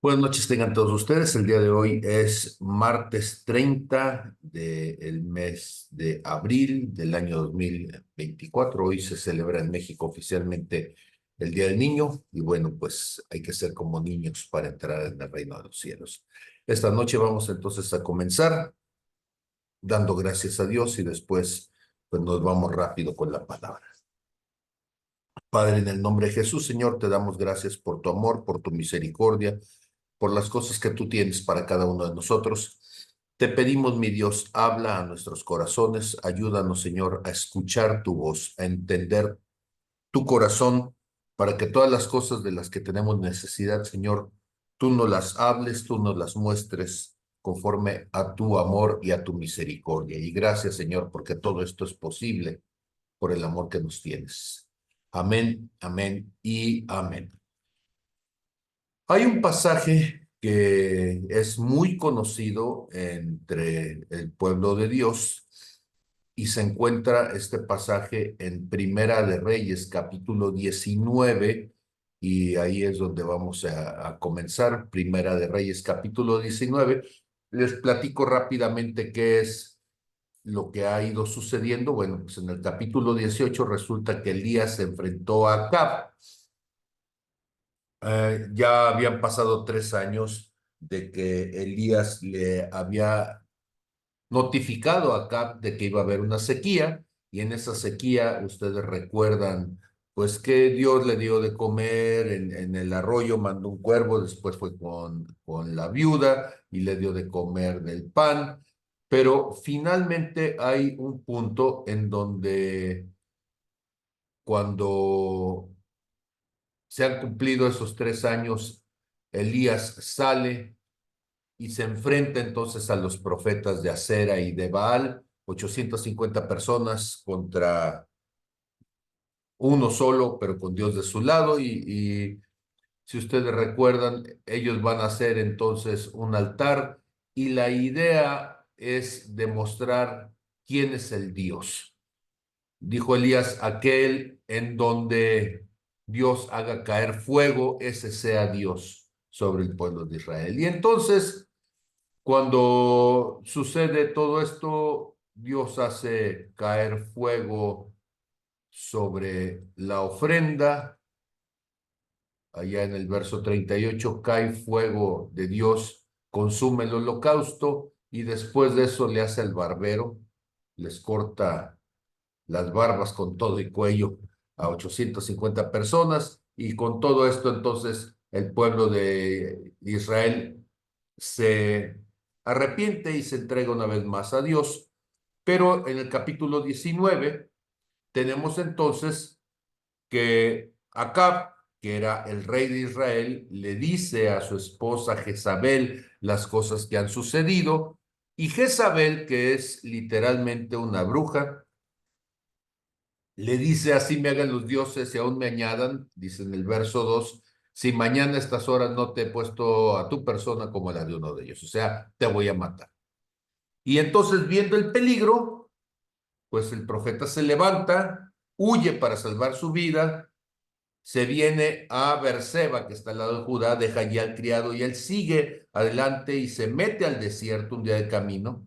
Buenas noches tengan todos ustedes. El día de hoy es martes 30 del mes de abril del año 2024. Hoy se celebra en México oficialmente el Día del Niño y bueno, pues hay que ser como niños para entrar en el reino de los cielos. Esta noche vamos entonces a comenzar dando gracias a Dios y después pues nos vamos rápido con la palabra. Padre, en el nombre de Jesús, Señor, te damos gracias por tu amor, por tu misericordia, por las cosas que tú tienes para cada uno de nosotros. Te pedimos, mi Dios, habla a nuestros corazones, ayúdanos, Señor, a escuchar tu voz, a entender tu corazón, para que todas las cosas de las que tenemos necesidad, Señor, tú nos las hables, tú nos las muestres conforme a tu amor y a tu misericordia. Y gracias, Señor, porque todo esto es posible por el amor que nos tienes. Amén, amén y amén. Hay un pasaje que es muy conocido entre el pueblo de Dios y se encuentra este pasaje en Primera de Reyes, capítulo 19, y ahí es donde vamos a comenzar. Primera de Reyes, capítulo 19. Les platico rápidamente qué es lo que ha ido sucediendo. Bueno, pues en el capítulo 18 resulta que Elías se enfrentó a Acab. Ya habían pasado 3 años de que Elías le había notificado a Acab de que iba a haber una sequía, y en esa sequía ustedes recuerdan pues que Dios le dio de comer en el arroyo, mandó un cuervo, después fue con la viuda y le dio de comer del pan, pero finalmente hay un punto en donde cuando se han cumplido esos 3 años, Elías sale y se enfrenta entonces a los profetas de Acera y de Baal, 850 personas contra uno solo, pero con Dios de su lado. Y si ustedes recuerdan, ellos van a hacer entonces un altar y la idea es demostrar quién es el Dios. Dijo Elías, aquel en donde Dios haga caer fuego, ese sea Dios sobre el pueblo de Israel. Y entonces, cuando sucede todo esto, Dios hace caer fuego sobre la ofrenda. Allá en el verso 38 cae fuego de Dios, consume el holocausto y después de eso le hace al barbero, les corta las barbas con todo y cuello a 850 personas, y con todo esto entonces el pueblo de Israel se arrepiente y se entrega una vez más a Dios. Pero en el capítulo 19 tenemos entonces que Acab, que era el rey de Israel, le dice a su esposa Jezabel las cosas que han sucedido, y Jezabel, que es literalmente una bruja, le dice: así me hagan los dioses y aún me añadan, dice en el verso 2, si mañana a estas horas no te he puesto a tu persona como la de uno de ellos, o sea, te voy a matar. Y entonces, viendo el peligro, pues el profeta se levanta, huye para salvar su vida, se viene a Berseba, que está al lado de Judá, deja allí al criado y él sigue adelante y se mete al desierto un día de camino.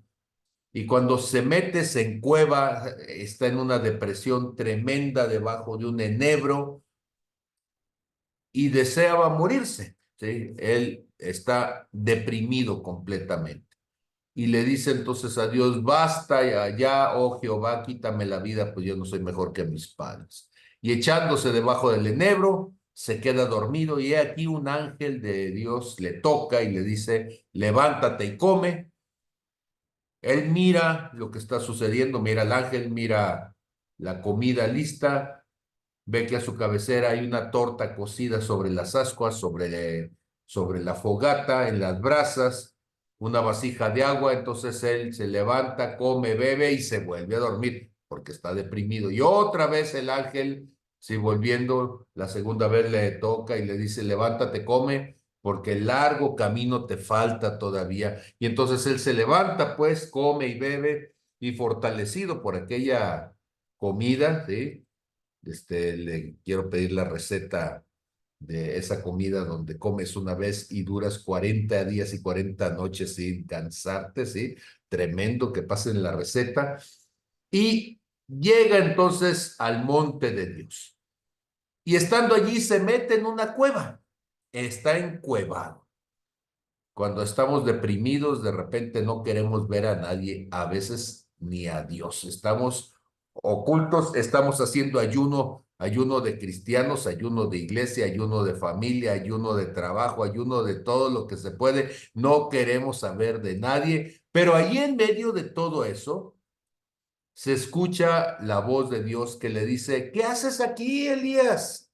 Y cuando se mete, se encueva, está en una depresión tremenda debajo de un enebro y deseaba morirse, ¿sí? Él está deprimido completamente. Y le dice entonces a Dios: basta ya, oh Jehová, quítame la vida, pues yo no soy mejor que mis padres. Y echándose debajo del enebro, se queda dormido, y he aquí un ángel de Dios le toca y le dice: levántate y come. Él mira lo que está sucediendo, mira al ángel, mira la comida lista, ve que a su cabecera hay una torta cocida sobre las ascuas, sobre la fogata, en las brasas, una vasija de agua. Entonces él se levanta, come, bebe y se vuelve a dormir porque está deprimido. Y otra vez el ángel, sí, volviendo, la segunda vez le toca y le dice: levántate, come, porque el largo camino te falta todavía. Y entonces él se levanta, pues, come y bebe, y fortalecido por aquella comida, ¿sí? Le quiero pedir la receta de esa comida donde comes una vez y duras 40 días y 40 noches sin cansarte, ¿sí? Tremendo que pasen la receta. Y llega entonces al monte de Dios. Y estando allí se mete en una cueva. Está encuevado. Cuando estamos deprimidos, de repente no queremos ver a nadie, a veces ni a Dios. Estamos ocultos, estamos haciendo ayuno, ayuno de cristianos, ayuno de iglesia, ayuno de familia, ayuno de trabajo, ayuno de todo lo que se puede. No queremos saber de nadie, pero ahí en medio de todo eso se escucha la voz de Dios que le dice, ¿qué haces aquí, Elías?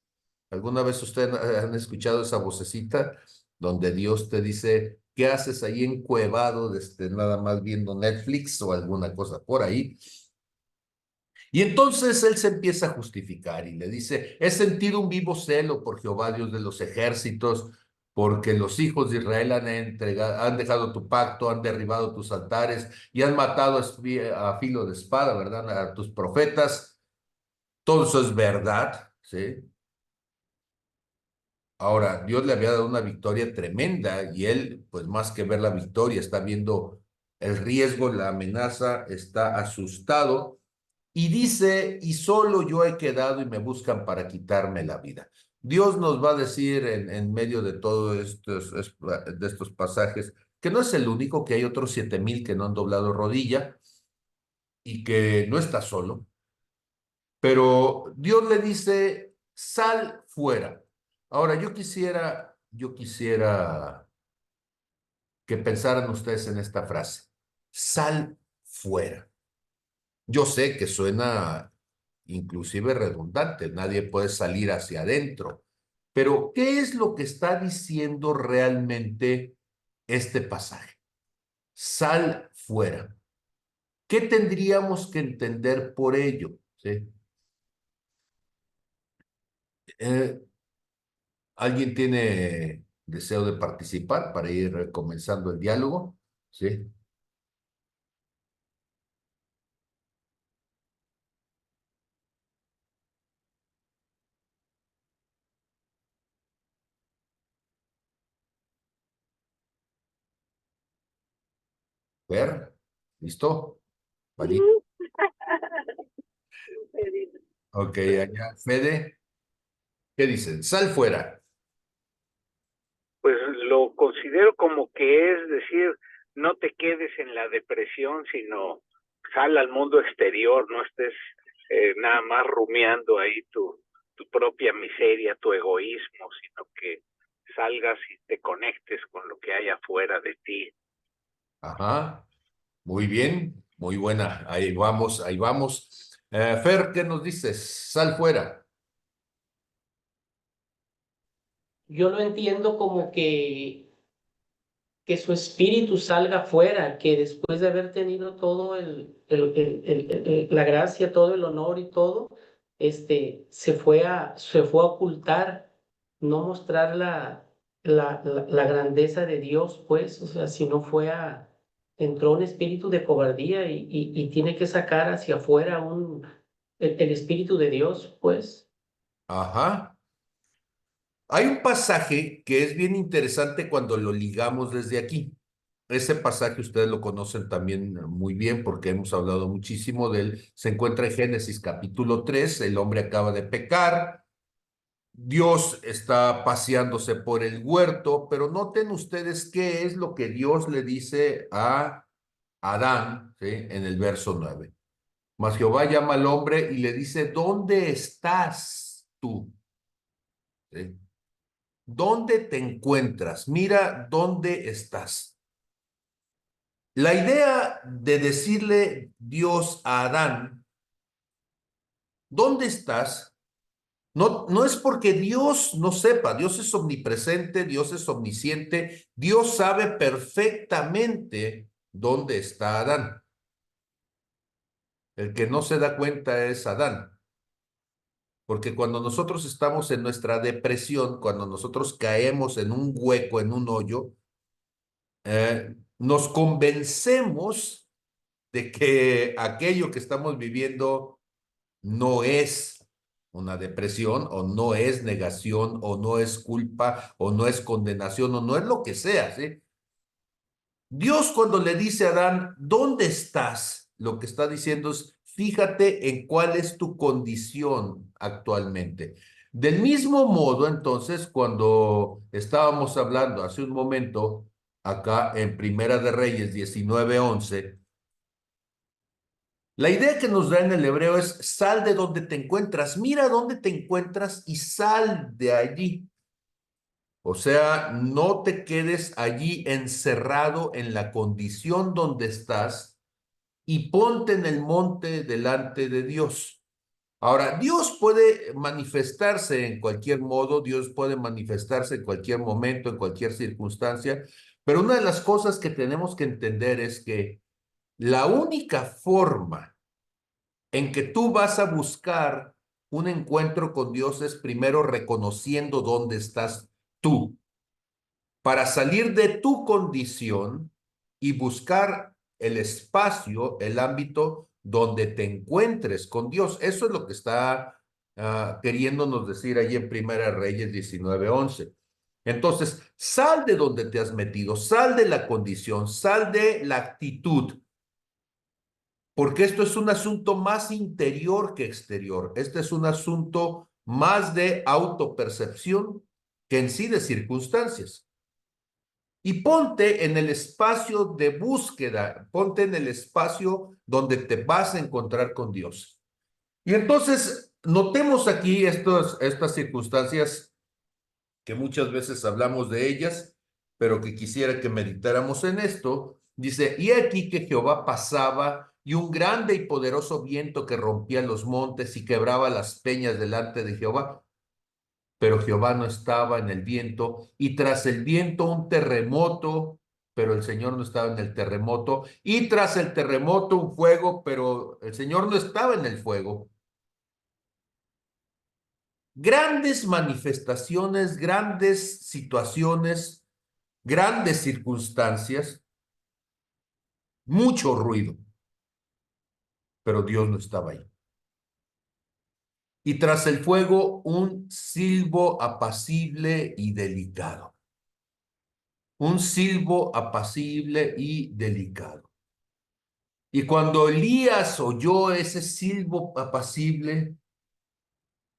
¿Alguna vez ustedes han escuchado esa vocecita donde Dios te dice, ¿qué haces ahí encuevado, nada más viendo Netflix o alguna cosa por ahí? Y entonces él se empieza a justificar y le dice, he sentido un vivo celo por Jehová, Dios de los ejércitos, porque los hijos de Israel han dejado tu pacto, han derribado tus altares y han matado a filo de espada, ¿verdad? A tus profetas. Todo eso es verdad, ¿sí? Ahora, Dios le había dado una victoria tremenda y él, pues más que ver la victoria, está viendo el riesgo, la amenaza, está asustado y dice, y solo yo he quedado y me buscan para quitarme la vida. Dios nos va a decir en medio de todos de estos pasajes que no es el único, que hay otros 7,000 que no han doblado rodilla y que no está solo, pero Dios le dice, sal fuera. Ahora, yo quisiera que pensaran ustedes en esta frase, sal fuera. Yo sé que suena inclusive redundante, nadie puede salir hacia adentro, pero ¿qué es lo que está diciendo realmente este pasaje? Sal fuera. ¿Qué tendríamos que entender por ello? ¿Sí? Eh, ¿Alguien tiene deseo de participar para ir comenzando el diálogo? Sí. Ver, ¿listo? Vale. Ok, allá. Fede, ¿qué dicen? Sal fuera. Pues lo considero como que es decir, no te quedes en la depresión, sino sal al mundo exterior, no estés nada más rumiando ahí tu propia miseria, tu egoísmo, sino que salgas y te conectes con lo que hay afuera de ti. Ajá, muy bien, muy buena. Ahí vamos, ahí vamos. Fer, ¿qué nos dices? Sal fuera. Yo lo entiendo como que su espíritu salga afuera, que después de haber tenido todo la gracia, todo el honor y todo, se fue a ocultar, no mostrar la grandeza de Dios, pues, o sea, sino entró un espíritu de cobardía y tiene que sacar hacia afuera el espíritu de Dios, pues. Ajá. Hay un pasaje que es bien interesante cuando lo ligamos desde aquí. Ese pasaje ustedes lo conocen también muy bien porque hemos hablado muchísimo de él. Se encuentra en Génesis capítulo 3. El hombre acaba de pecar. Dios está paseándose por el huerto, pero noten ustedes qué es lo que Dios le dice a Adán, ¿sí? En el verso 9. Mas Jehová llama al hombre y le dice, ¿dónde estás tú? ¿Sí? ¿Dónde te encuentras? Mira dónde estás. La idea de decirle Dios a Adán, ¿dónde estás? No, no es porque Dios no sepa, Dios es omnipresente, Dios es omnisciente, Dios sabe perfectamente dónde está Adán. El que no se da cuenta es Adán, porque cuando nosotros estamos en nuestra depresión, cuando nosotros caemos en un hueco, en un hoyo, nos convencemos de que aquello que estamos viviendo no es. una depresión, o no es negación, o no es culpa, o no es condenación, o no es lo que sea, ¿sí? Dios cuando le dice a Adán, ¿dónde estás? Lo que está diciendo es, fíjate en cuál es tu condición actualmente. Del mismo modo, entonces, cuando estábamos hablando hace un momento, acá en Primera de Reyes 19:11, la idea que nos da en el hebreo es, sal de donde te encuentras, mira dónde te encuentras y sal de allí. O sea, no te quedes allí encerrado en la condición donde estás y ponte en el monte delante de Dios. Ahora, Dios puede manifestarse en cualquier modo, Dios puede manifestarse en cualquier momento, en cualquier circunstancia, pero una de las cosas que tenemos que entender es que la única forma en que tú vas a buscar un encuentro con Dios es primero reconociendo dónde estás tú, para salir de tu condición y buscar el espacio, el ámbito donde te encuentres con Dios. Eso es lo que está queriéndonos decir ahí en Primera Reyes 19:11. Entonces, sal de donde te has metido, sal de la condición, sal de la actitud, porque esto es un asunto más interior que exterior. Este es un asunto más de autopercepción que en sí de circunstancias. Y ponte en el espacio de búsqueda, ponte en el espacio donde te vas a encontrar con Dios. Y entonces, notemos aquí estas circunstancias que muchas veces hablamos de ellas, pero que quisiera que meditáramos en esto. Dice, y aquí que Jehová pasaba y un grande y poderoso viento que rompía los montes y quebraba las peñas delante de Jehová. Pero Jehová no estaba en el viento, y tras el viento un terremoto, pero el Señor no estaba en el terremoto, y tras el terremoto un fuego, pero el Señor no estaba en el fuego. Grandes manifestaciones, grandes situaciones, grandes circunstancias, mucho ruido, pero Dios no estaba ahí. Y tras el fuego un silbo apacible y delicado. Un silbo apacible y delicado. Y cuando Elías oyó ese silbo apacible,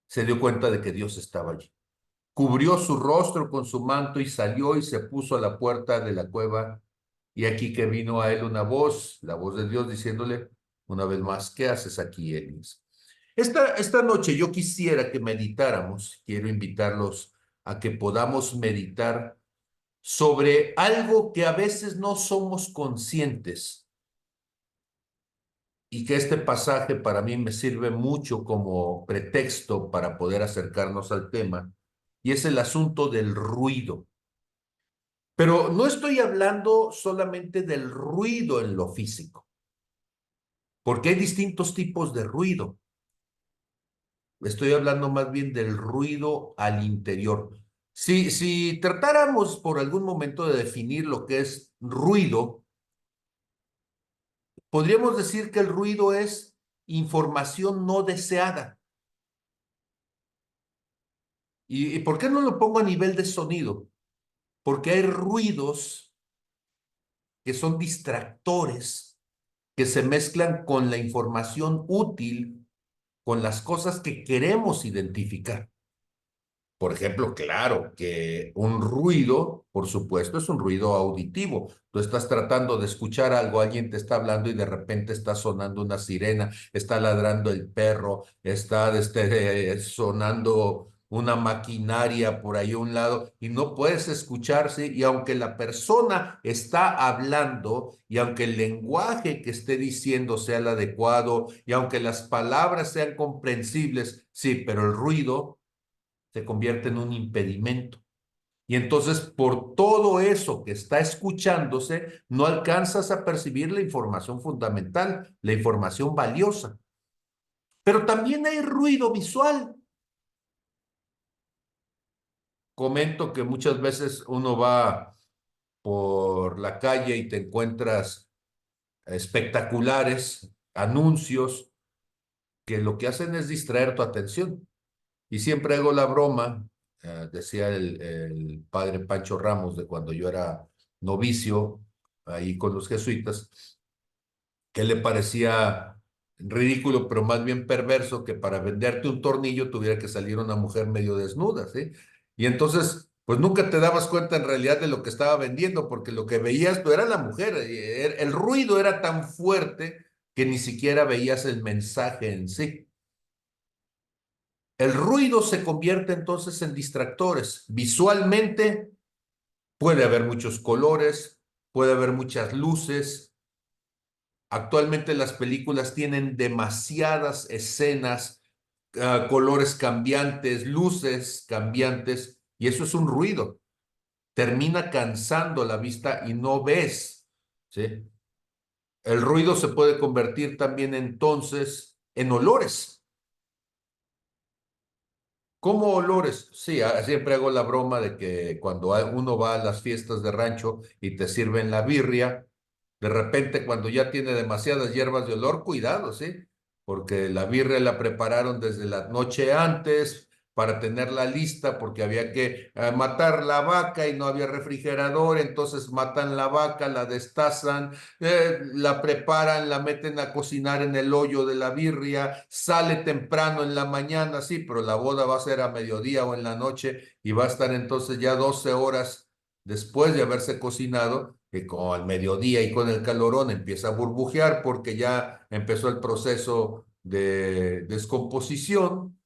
se dio cuenta de que Dios estaba allí. Cubrió su rostro con su manto y salió y se puso a la puerta de la cueva. Y aquí que vino a él una voz, la voz de Dios, diciéndole una vez más, ¿qué haces aquí, Elías? Esta noche yo quisiera que meditáramos, quiero invitarlos a que podamos meditar sobre algo que a veces no somos conscientes y que este pasaje para mí me sirve mucho como pretexto para poder acercarnos al tema, y es el asunto del ruido. Pero no estoy hablando solamente del ruido en lo físico, porque hay distintos tipos de ruido. Estoy hablando más bien del ruido al interior. Si tratáramos por algún momento de definir lo que es ruido, podríamos decir que el ruido es información no deseada. ¿Y por qué no lo pongo a nivel de sonido? Porque hay ruidos que son distractores, que se mezclan con la información útil, con las cosas que queremos identificar. Por ejemplo, claro que un ruido, por supuesto, es un ruido auditivo. Tú estás tratando de escuchar algo, alguien te está hablando y de repente está sonando una sirena, está ladrando el perro, está sonando una maquinaria por ahí a un lado y no puedes escucharse. Y aunque la persona está hablando y aunque el lenguaje que esté diciendo sea el adecuado y aunque las palabras sean comprensibles, sí, pero el ruido se convierte en un impedimento. Y entonces, por todo eso que está escuchándose, no alcanzas a percibir la información fundamental, la información valiosa. Pero también hay ruido visual. Comento que muchas veces uno va por la calle y te encuentras espectaculares, anuncios, que lo que hacen es distraer tu atención. Y siempre hago la broma, decía el padre Pancho Ramos de cuando yo era novicio ahí con los jesuitas, que le parecía ridículo, pero más bien perverso, que para venderte un tornillo tuviera que salir una mujer medio desnuda, ¿sí? Y entonces, pues nunca te dabas cuenta en realidad de lo que estaba vendiendo, porque lo que veías tú era la mujer, el ruido era tan fuerte que ni siquiera veías el mensaje en sí. El ruido se convierte entonces en distractores. Visualmente puede haber muchos colores, puede haber muchas luces. Actualmente las películas tienen demasiadas escenas, colores cambiantes, luces cambiantes, y eso es un ruido. Termina cansando la vista y no ves, ¿sí? El ruido se puede convertir también entonces en olores. ¿Cómo olores? Sí, siempre hago la broma de que cuando uno va a las fiestas de rancho y te sirven la birria, de repente cuando ya tiene demasiadas hierbas de olor, cuidado, ¿sí? Porque la birria la prepararon desde la noche antes para tenerla lista porque había que matar la vaca y no había refrigerador, entonces matan la vaca, la destazan, la preparan, la meten a cocinar en el hoyo de la birria, sale temprano en la mañana, sí, pero la boda va a ser a mediodía o en la noche y va a estar entonces ya 12 horas después de haberse cocinado, que con al mediodía y con el calorón empieza a burbujear porque ya empezó el proceso de descomposición.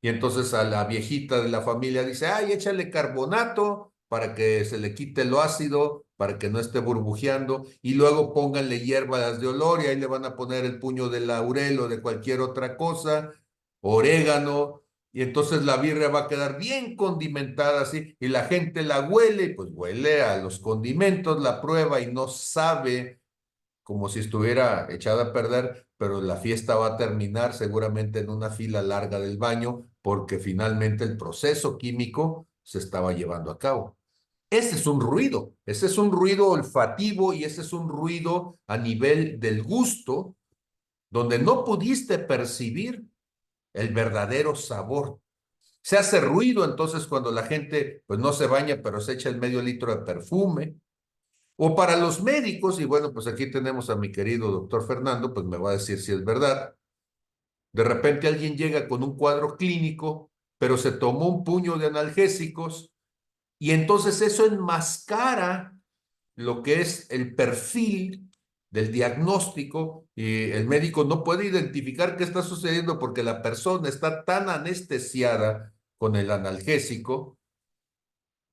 Y entonces a la viejita de la familia dice, ay, échale carbonato para que se le quite lo ácido, para que no esté burbujeando, y luego pónganle hierbas de olor y ahí le van a poner el puño de laurel o de cualquier otra cosa, orégano, y entonces la birria va a quedar bien condimentada así, y la gente la huele, y pues huele a los condimentos, la prueba y no sabe como si estuviera echada a perder, pero la fiesta va a terminar seguramente en una fila larga del baño porque finalmente el proceso químico se estaba llevando a cabo. Ese es un ruido, ese es un ruido olfativo y ese es un ruido a nivel del gusto donde no pudiste percibir el verdadero sabor. Se hace ruido entonces cuando la gente pues no se baña pero se echa el medio litro de perfume. O para los médicos, y bueno, pues aquí tenemos a mi querido doctor Fernando, pues me va a decir si es verdad. De repente alguien llega con un cuadro clínico, pero se tomó un puño de analgésicos y entonces eso enmascara lo que es el perfil del diagnóstico y el médico no puede identificar qué está sucediendo porque la persona está tan anestesiada con el analgésico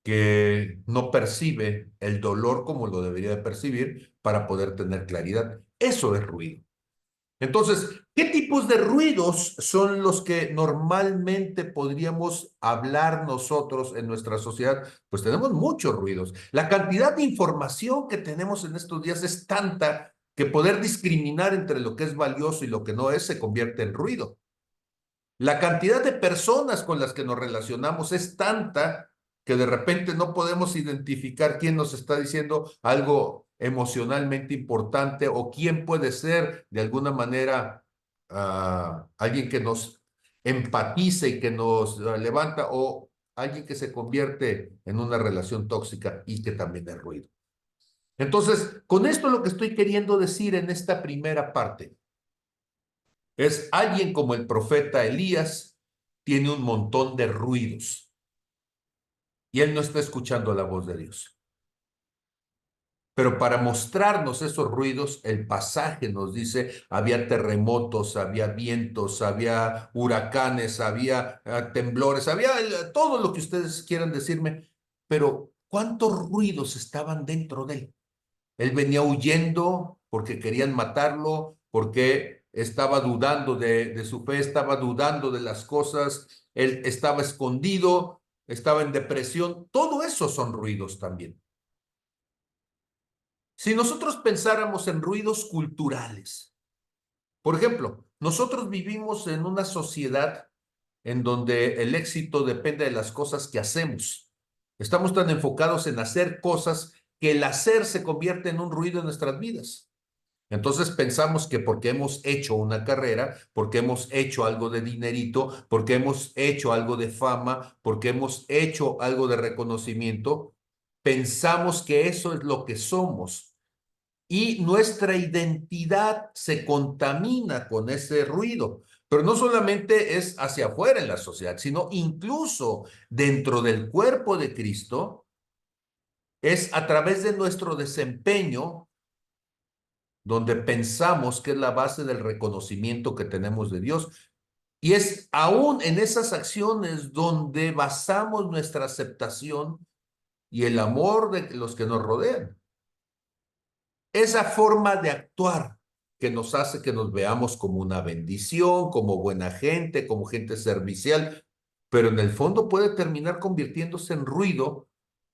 que no percibe el dolor como lo debería de percibir para poder tener claridad. Eso es ruido. Entonces, ¿qué tipos de ruidos son los que normalmente podríamos hablar nosotros en nuestra sociedad? Pues tenemos muchos ruidos. La cantidad de información que tenemos en estos días es tanta que poder discriminar entre lo que es valioso y lo que no es se convierte en ruido. La cantidad de personas con las que nos relacionamos es tanta que de repente no podemos identificar quién nos está diciendo algo emocionalmente importante o quién puede ser de alguna manera alguien que nos empatice y que nos levanta o alguien que se convierte en una relación tóxica y que también es ruido. Entonces, con esto lo que estoy queriendo decir en esta primera parte es alguien como el profeta Elías tiene un montón de ruidos y él no está escuchando la voz de Dios. Pero para mostrarnos esos ruidos, el pasaje nos dice, había terremotos, había vientos, había huracanes, había temblores, había todo lo que ustedes quieran decirme, pero ¿cuántos ruidos estaban dentro de él? Él venía huyendo porque querían matarlo, porque estaba dudando de su fe, estaba dudando de las cosas, él estaba escondido, estaba en depresión. Todo eso son ruidos también. Si nosotros pensáramos en ruidos culturales, por ejemplo, nosotros vivimos en una sociedad en donde el éxito depende de las cosas que hacemos. Estamos tan enfocados en hacer cosas que el hacer se convierte en un ruido en nuestras vidas. Entonces pensamos que porque hemos hecho una carrera, porque hemos hecho algo de dinerito, porque hemos hecho algo de fama, porque hemos hecho algo de reconocimiento, pensamos que eso es lo que somos. Y nuestra identidad se contamina con ese ruido. Pero no solamente es hacia afuera en la sociedad, sino incluso dentro del cuerpo de Cristo, es a través de nuestro desempeño donde pensamos que es la base del reconocimiento que tenemos de Dios. Y es aún en esas acciones donde basamos nuestra aceptación y el amor de los que nos rodean. Esa forma de actuar que nos hace que nos veamos como una bendición, como buena gente, como gente servicial, pero en el fondo puede terminar convirtiéndose en ruido,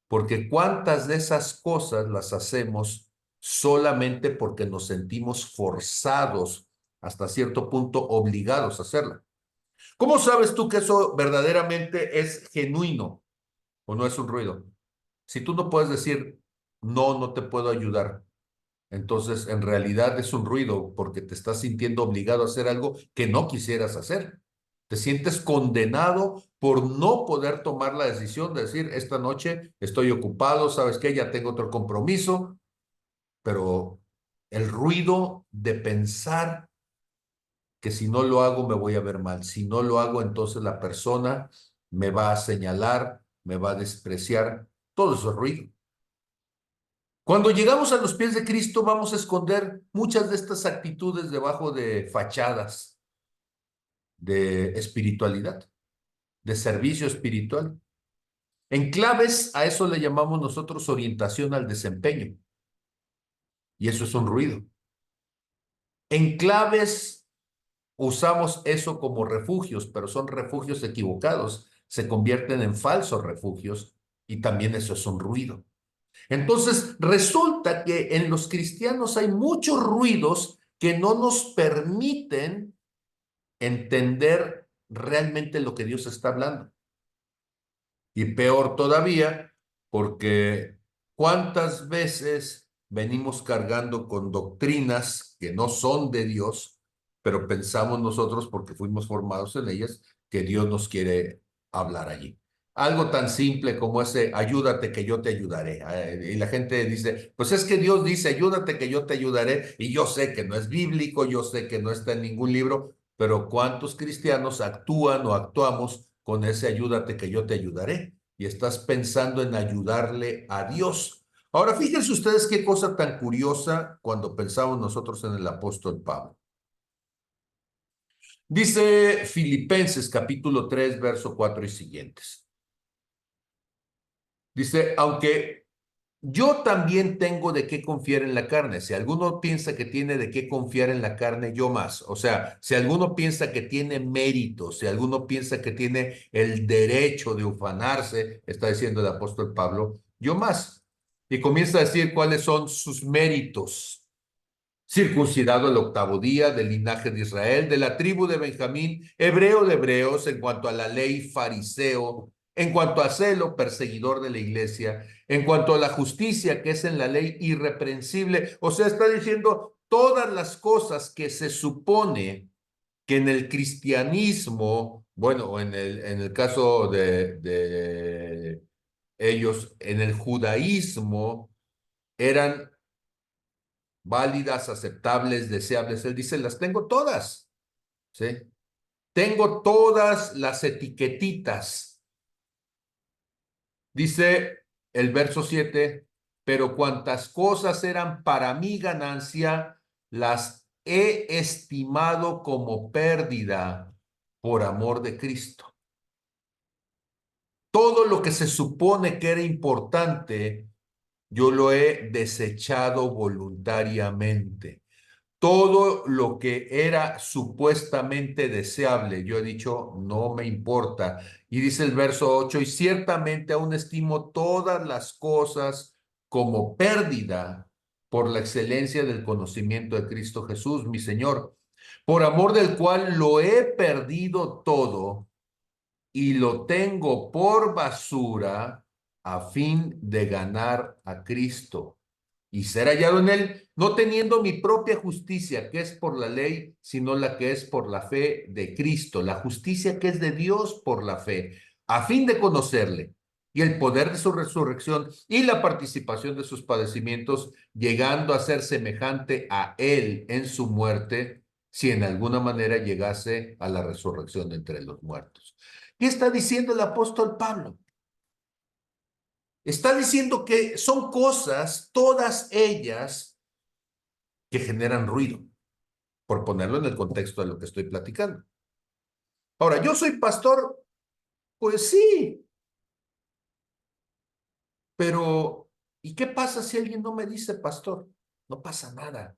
porque cuántas de esas cosas las hacemos solamente porque nos sentimos forzados, hasta cierto punto obligados a hacerla. ¿Cómo sabes tú que eso verdaderamente es genuino o no es un ruido? Si tú no puedes decir, no, no te puedo ayudar, entonces en realidad es un ruido porque te estás sintiendo obligado a hacer algo que no quisieras hacer. Te sientes condenado por no poder tomar la decisión de decir, esta noche estoy ocupado, ¿sabes qué? Ya tengo otro compromiso, pero el ruido de pensar que si no lo hago me voy a ver mal, si no lo hago entonces la persona me va a señalar, me va a despreciar, todo eso es ruido. Cuando llegamos a los pies de Cristo vamos a esconder muchas de estas actitudes debajo de fachadas de espiritualidad, de servicio espiritual. En claves a eso le llamamos nosotros orientación al desempeño y eso es un ruido. En claves usamos eso como refugios, pero son refugios equivocados, se convierten en falsos refugios y también eso es un ruido. Entonces, resulta que en los cristianos hay muchos ruidos que no nos permiten entender realmente lo que Dios está hablando. Y peor todavía, porque ¿cuántas veces venimos cargando con doctrinas que no son de Dios, pero pensamos nosotros, porque fuimos formados en ellas, que Dios nos quiere hablar allí? Algo tan simple como ese, ayúdate que yo te ayudaré. Y la gente dice, pues es que Dios dice, ayúdate que yo te ayudaré. Y yo sé que no es bíblico, yo sé que no está en ningún libro, pero ¿cuántos cristianos actúan o actuamos con ese ayúdate que yo te ayudaré? Y estás pensando en ayudarle a Dios. Ahora, fíjense ustedes qué cosa tan curiosa cuando pensamos nosotros en el apóstol Pablo. Dice Filipenses capítulo 3, verso 4 y siguientes. Dice, aunque yo también tengo de qué confiar en la carne. Si alguno piensa que tiene de qué confiar en la carne, yo más. O sea, si alguno piensa que tiene mérito, si alguno piensa que tiene el derecho de ufanarse, está diciendo el apóstol Pablo, yo más. Y comienza a decir cuáles son sus méritos. Circuncidado el octavo día, del linaje de Israel, de la tribu de Benjamín, hebreo de hebreos, en cuanto a la ley, fariseo, en cuanto a celo, perseguidor de la iglesia, en cuanto a la justicia que es en la ley, irreprensible. O sea, está diciendo todas las cosas que se supone que en el cristianismo, bueno, en el caso de ellos, en el judaísmo, eran válidas, aceptables, deseables. Él dice, las tengo todas, ¿sí? Tengo todas las etiquetitas. Dice el verso 7, pero cuantas cosas eran para mi ganancia, las he estimado como pérdida por amor de Cristo. Todo lo que se supone que era importante, yo lo he desechado voluntariamente. Todo lo que era supuestamente deseable, yo he dicho, no me importa. Y dice el verso 8, y ciertamente aún estimo todas las cosas como pérdida por la excelencia del conocimiento de Cristo Jesús, mi Señor, por amor del cual lo he perdido todo y lo tengo por basura a fin de ganar a Cristo y ser hallado en él, no teniendo mi propia justicia, que es por la ley, sino la que es por la fe de Cristo, la justicia que es de Dios por la fe, a fin de conocerle y el poder de su resurrección y la participación de sus padecimientos, llegando a ser semejante a él en su muerte, si en alguna manera llegase a la resurrección de entre los muertos. ¿Qué está diciendo el apóstol Pablo? Está diciendo que son cosas, todas ellas, que generan ruido, por ponerlo en el contexto de lo que estoy platicando. Ahora, ¿yo soy pastor? Pues sí, pero ¿y qué pasa si alguien no me dice pastor? No pasa nada,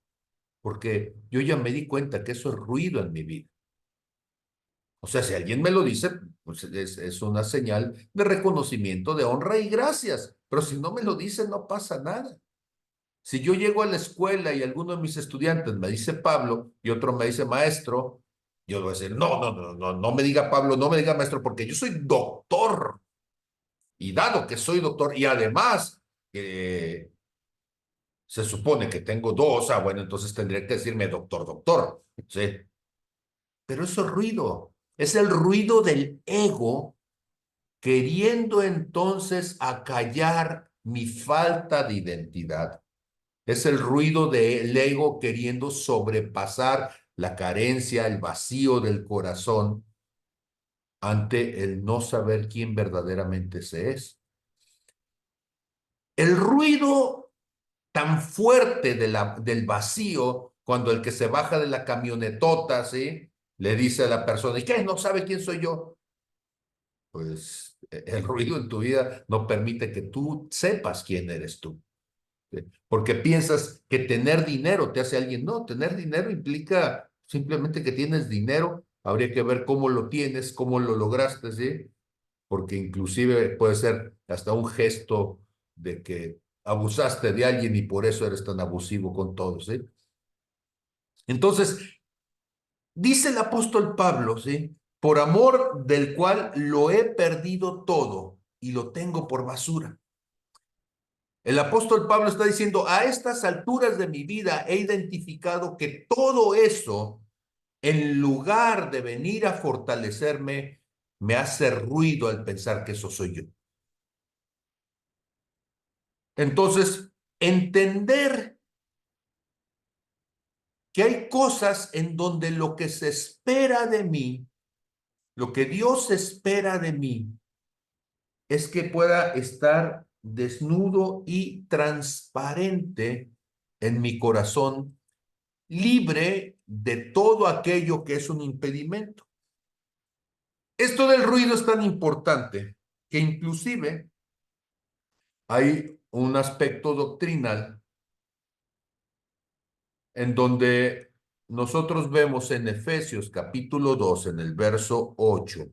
porque yo ya me di cuenta que eso es ruido en mi vida. O sea, si alguien me lo dice, pues es una señal de reconocimiento, de honra y gracias, pero si no me lo dice, no pasa nada. Si yo llego a la escuela y alguno de mis estudiantes me dice Pablo y otro me dice maestro, yo voy a decir, no me diga Pablo, no me diga maestro, porque yo soy doctor. Y dado que soy doctor y además se supone que tengo dos, bueno, entonces tendría que decirme doctor, doctor. ¿Sí? Pero eso es ruido. Es el ruido del ego queriendo entonces acallar mi falta de identidad. Es el ruido del ego queriendo sobrepasar la carencia, el vacío del corazón ante el no saber quién verdaderamente se es. El ruido tan fuerte del vacío, cuando el que se baja de la camionetota, ¿sí? Le dice a la persona, ¿y qué? ¿No sabe quién soy yo? Pues el ruido en tu vida no permite que tú sepas quién eres tú. Porque piensas que tener dinero te hace alguien. No, tener dinero implica simplemente que tienes dinero. Habría que ver cómo lo tienes, cómo lo lograste, ¿sí? Porque inclusive puede ser hasta un gesto de que abusaste de alguien y por eso eres tan abusivo con todos, ¿sí? Entonces, dice el apóstol Pablo, ¿sí? Por amor del cual lo he perdido todo y lo tengo por basura. El apóstol Pablo está diciendo, a estas alturas de mi vida he identificado que todo eso, en lugar de venir a fortalecerme, me hace ruido al pensar que eso soy yo. Entonces, entender que hay cosas en donde lo que se espera de mí, lo que Dios espera de mí, es que pueda estar desnudo y transparente en mi corazón, libre de todo aquello que es un impedimento. Esto del ruido es tan importante que inclusive hay un aspecto doctrinal en donde nosotros vemos en Efesios capítulo 2, en el verso 8,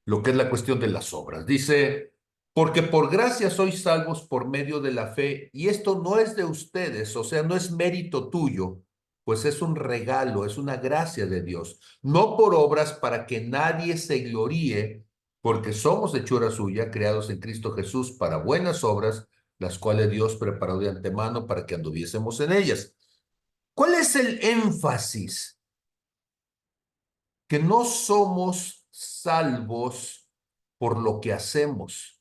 lo que es la cuestión de las obras. Dice, porque por gracia sois salvos por medio de la fe, y esto no es de ustedes, o sea, no es mérito tuyo, pues es un regalo, es una gracia de Dios, no por obras para que nadie se gloríe, porque somos hechura suya, creados en Cristo Jesús para buenas obras, las cuales Dios preparó de antemano para que anduviésemos en ellas. ¿Cuál es el énfasis? Que no somos salvos por lo que hacemos.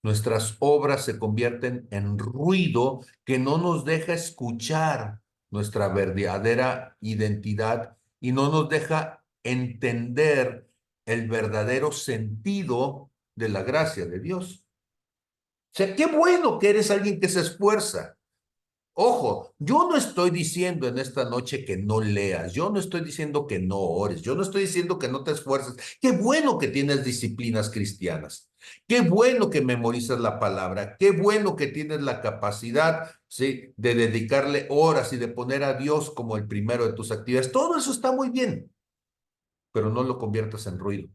Nuestras obras se convierten en ruido que no nos deja escuchar nuestra verdadera identidad y no nos deja entender el verdadero sentido de la gracia de Dios. O sea, qué bueno que eres alguien que se esfuerza. Ojo, yo no estoy diciendo en esta noche que no leas, yo no estoy diciendo que no ores, yo no estoy diciendo que no te esfuerces. Qué bueno que tienes disciplinas cristianas, qué bueno que memorizas la palabra, qué bueno que tienes la capacidad, ¿sí?, de dedicarle horas y de poner a Dios como el primero de tus actividades. Todo eso está muy bien, pero no lo conviertas en ruido,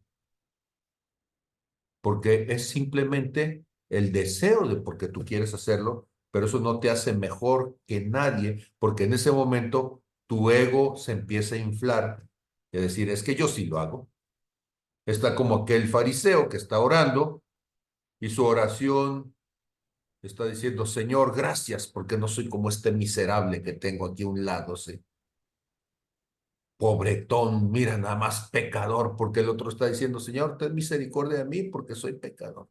porque es simplemente el deseo de porque tú quieres hacerlo, pero eso no te hace mejor que nadie, porque en ese momento tu ego se empieza a inflar y a decir, es que yo sí lo hago. Está como aquel fariseo que está orando y su oración Está diciendo, Señor, gracias, porque no soy como este miserable que tengo aquí a un lado, ¿sí? Pobretón, mira, nada más pecador, porque el otro está diciendo, Señor, ten misericordia de mí, porque soy pecador.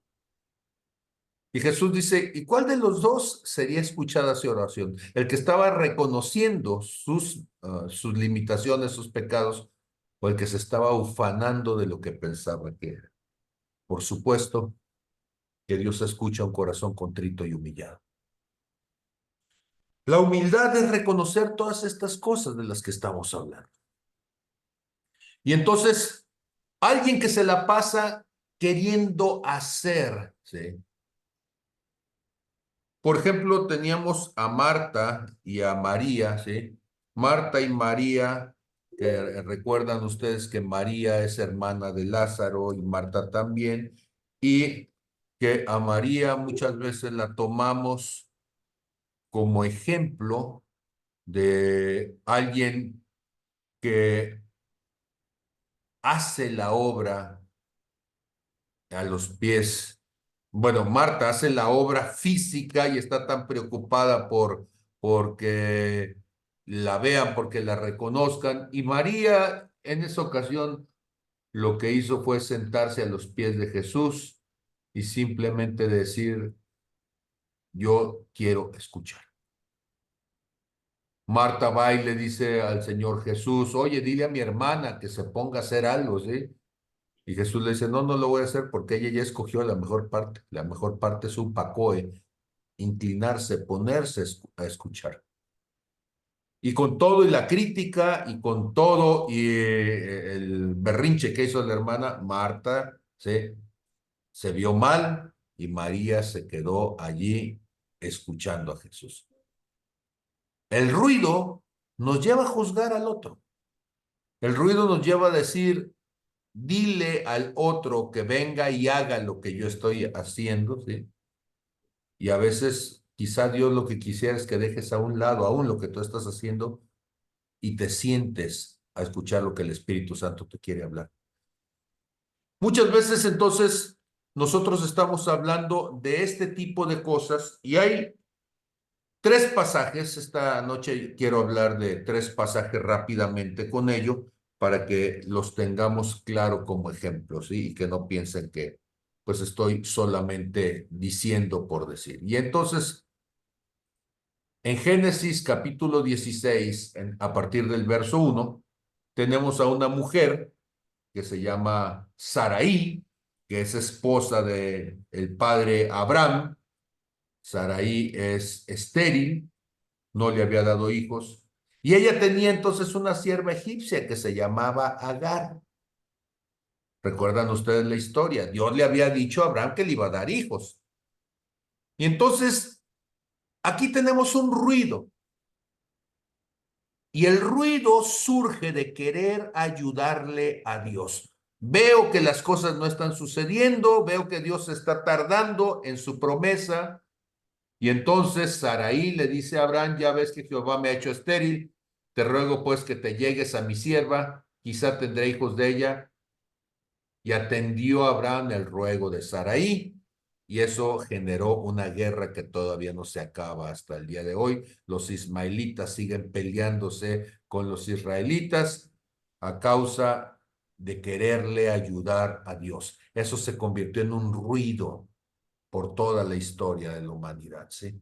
Y Jesús dice, ¿y cuál de los dos sería escuchada su oración? ¿El que estaba reconociendo sus limitaciones, sus pecados, o el que se estaba ufanando de lo que pensaba que era? Por supuesto que Dios escucha un corazón contrito y humillado. La humildad es reconocer todas estas cosas de las que estamos hablando. Y entonces, alguien que se la pasa queriendo hacer, ¿sí? Por ejemplo, teníamos a Marta y a María, ¿sí? Marta y María, que recuerdan ustedes que María es hermana de Lázaro y Marta también, y que a María muchas veces la tomamos como ejemplo de alguien que hace la obra a los pies. Bueno, Marta hace la obra física y está tan preocupada porque la vean, porque la reconozcan. Y María en esa ocasión lo que hizo fue sentarse a los pies de Jesús y simplemente decir, yo quiero escuchar. Marta va y le dice al Señor Jesús, oye, dile a mi hermana que se ponga a hacer algo, ¿sí? Y Jesús le dice, no, no lo voy a hacer porque ella ya escogió la mejor parte. La mejor parte es un pacoe, inclinarse, ponerse a escuchar. Y con todo y la crítica y con todo y el berrinche que hizo la hermana, Marta se vio mal y María se quedó allí escuchando a Jesús. El ruido nos lleva a juzgar al otro. El ruido nos lleva a decir, dile al otro que venga y haga lo que yo estoy haciendo, ¿sí? Y a veces quizá Dios lo que quisiera es que dejes a un lado aún lo que tú estás haciendo y te sientes a escuchar lo que el Espíritu Santo te quiere hablar. Muchas veces entonces nosotros estamos hablando de este tipo de cosas y hay tres pasajes. Esta noche quiero hablar de tres pasajes rápidamente con ello para que los tengamos claro como ejemplos, ¿sí? Y que no piensen que pues estoy solamente diciendo por decir. Y entonces, en Génesis capítulo 16, a partir del verso 1, tenemos a una mujer que se llama Saraí, que es esposa de el padre Abraham. Saraí es estéril, no le había dado hijos. Y ella tenía entonces una sierva egipcia que se llamaba Agar. ¿Recuerdan ustedes la historia? Dios le había dicho a Abraham que le iba a dar hijos. Y entonces, aquí tenemos un ruido. Y el ruido surge de querer ayudarle a Dios. Veo que las cosas no están sucediendo, veo que Dios está tardando en su promesa. Y entonces Saraí le dice a Abraham, ya ves que Jehová me ha hecho estéril, te ruego pues que te llegues a mi sierva, quizá tendré hijos de ella. Y atendió a Abraham el ruego de Saraí, y eso generó una guerra que todavía no se acaba hasta el día de hoy. Los ismaelitas siguen peleándose con los israelitas a causa de quererle ayudar a Dios. Eso se convirtió en un ruido por toda la historia de la humanidad, ¿sí?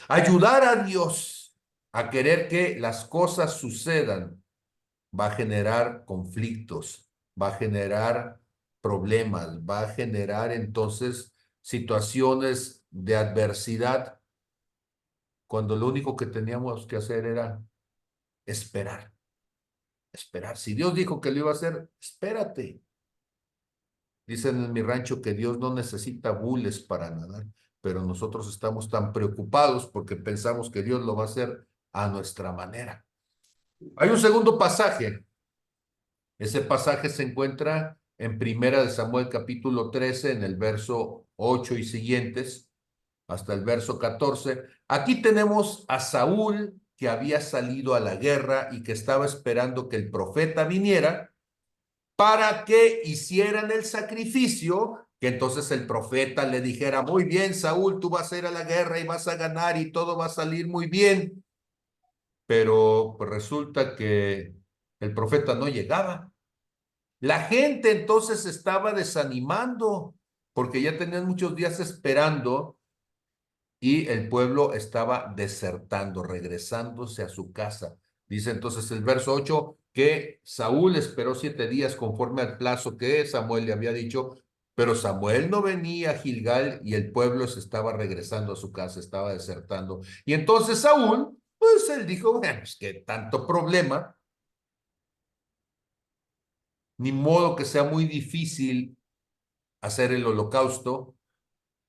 Ayudar a Dios a querer que las cosas sucedan va a generar conflictos, va a generar problemas, va a generar entonces situaciones de adversidad cuando lo único que teníamos que hacer era esperar, esperar. Si Dios dijo que lo iba a hacer, espérate. Dicen en mi rancho que Dios no necesita bules para nadar, pero nosotros estamos tan preocupados porque pensamos que Dios lo va a hacer a nuestra manera. Hay un segundo pasaje. Ese pasaje se encuentra en Primera de Samuel capítulo 13, en el verso 8 y siguientes, hasta el verso 14. Aquí tenemos a Saúl que había salido a la guerra y que estaba esperando que el profeta viniera para que hicieran el sacrificio que entonces el profeta le dijera, muy bien, Saúl, tú vas a ir a la guerra y vas a ganar y todo va a salir muy bien. Pero pues, resulta que el profeta no llegaba. La gente entonces estaba desanimando porque ya tenían muchos días esperando y el pueblo estaba desertando, regresándose a su casa. Dice entonces el verso 8 que Saúl esperó 7 días conforme al plazo que Samuel le había dicho, pero Samuel no venía a Gilgal y el pueblo se estaba regresando a su casa, estaba desertando. Y entonces Saúl, pues él dijo, bueno, pues qué tanto problema, ni modo que sea muy difícil hacer el holocausto.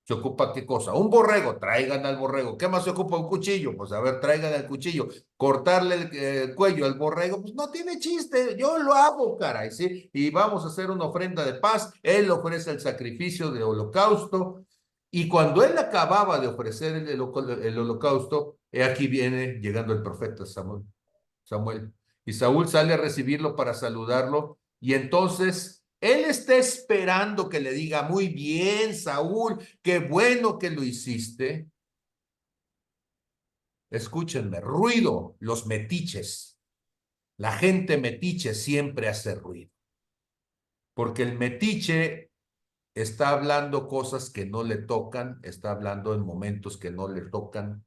¿Se ocupa qué cosa? Un borrego, traigan al borrego. ¿Qué más se ocupa? Un cuchillo. Pues a ver, traigan el cuchillo. Cortarle el cuello al borrego, pues no tiene chiste. Yo lo hago, caray, ¿sí? Y vamos a hacer una ofrenda de paz. Él ofrece el sacrificio de holocausto. Y cuando él acababa de ofrecer el holocausto, he aquí viene llegando el profeta Samuel. Y Saúl sale a recibirlo para saludarlo. Y entonces él está esperando que le diga, muy bien, Saúl, qué bueno que lo hiciste. Escúchenme, ruido, los metiches. La gente metiche siempre hace ruido. Porque el metiche está hablando cosas que no le tocan, está hablando en momentos que no le tocan.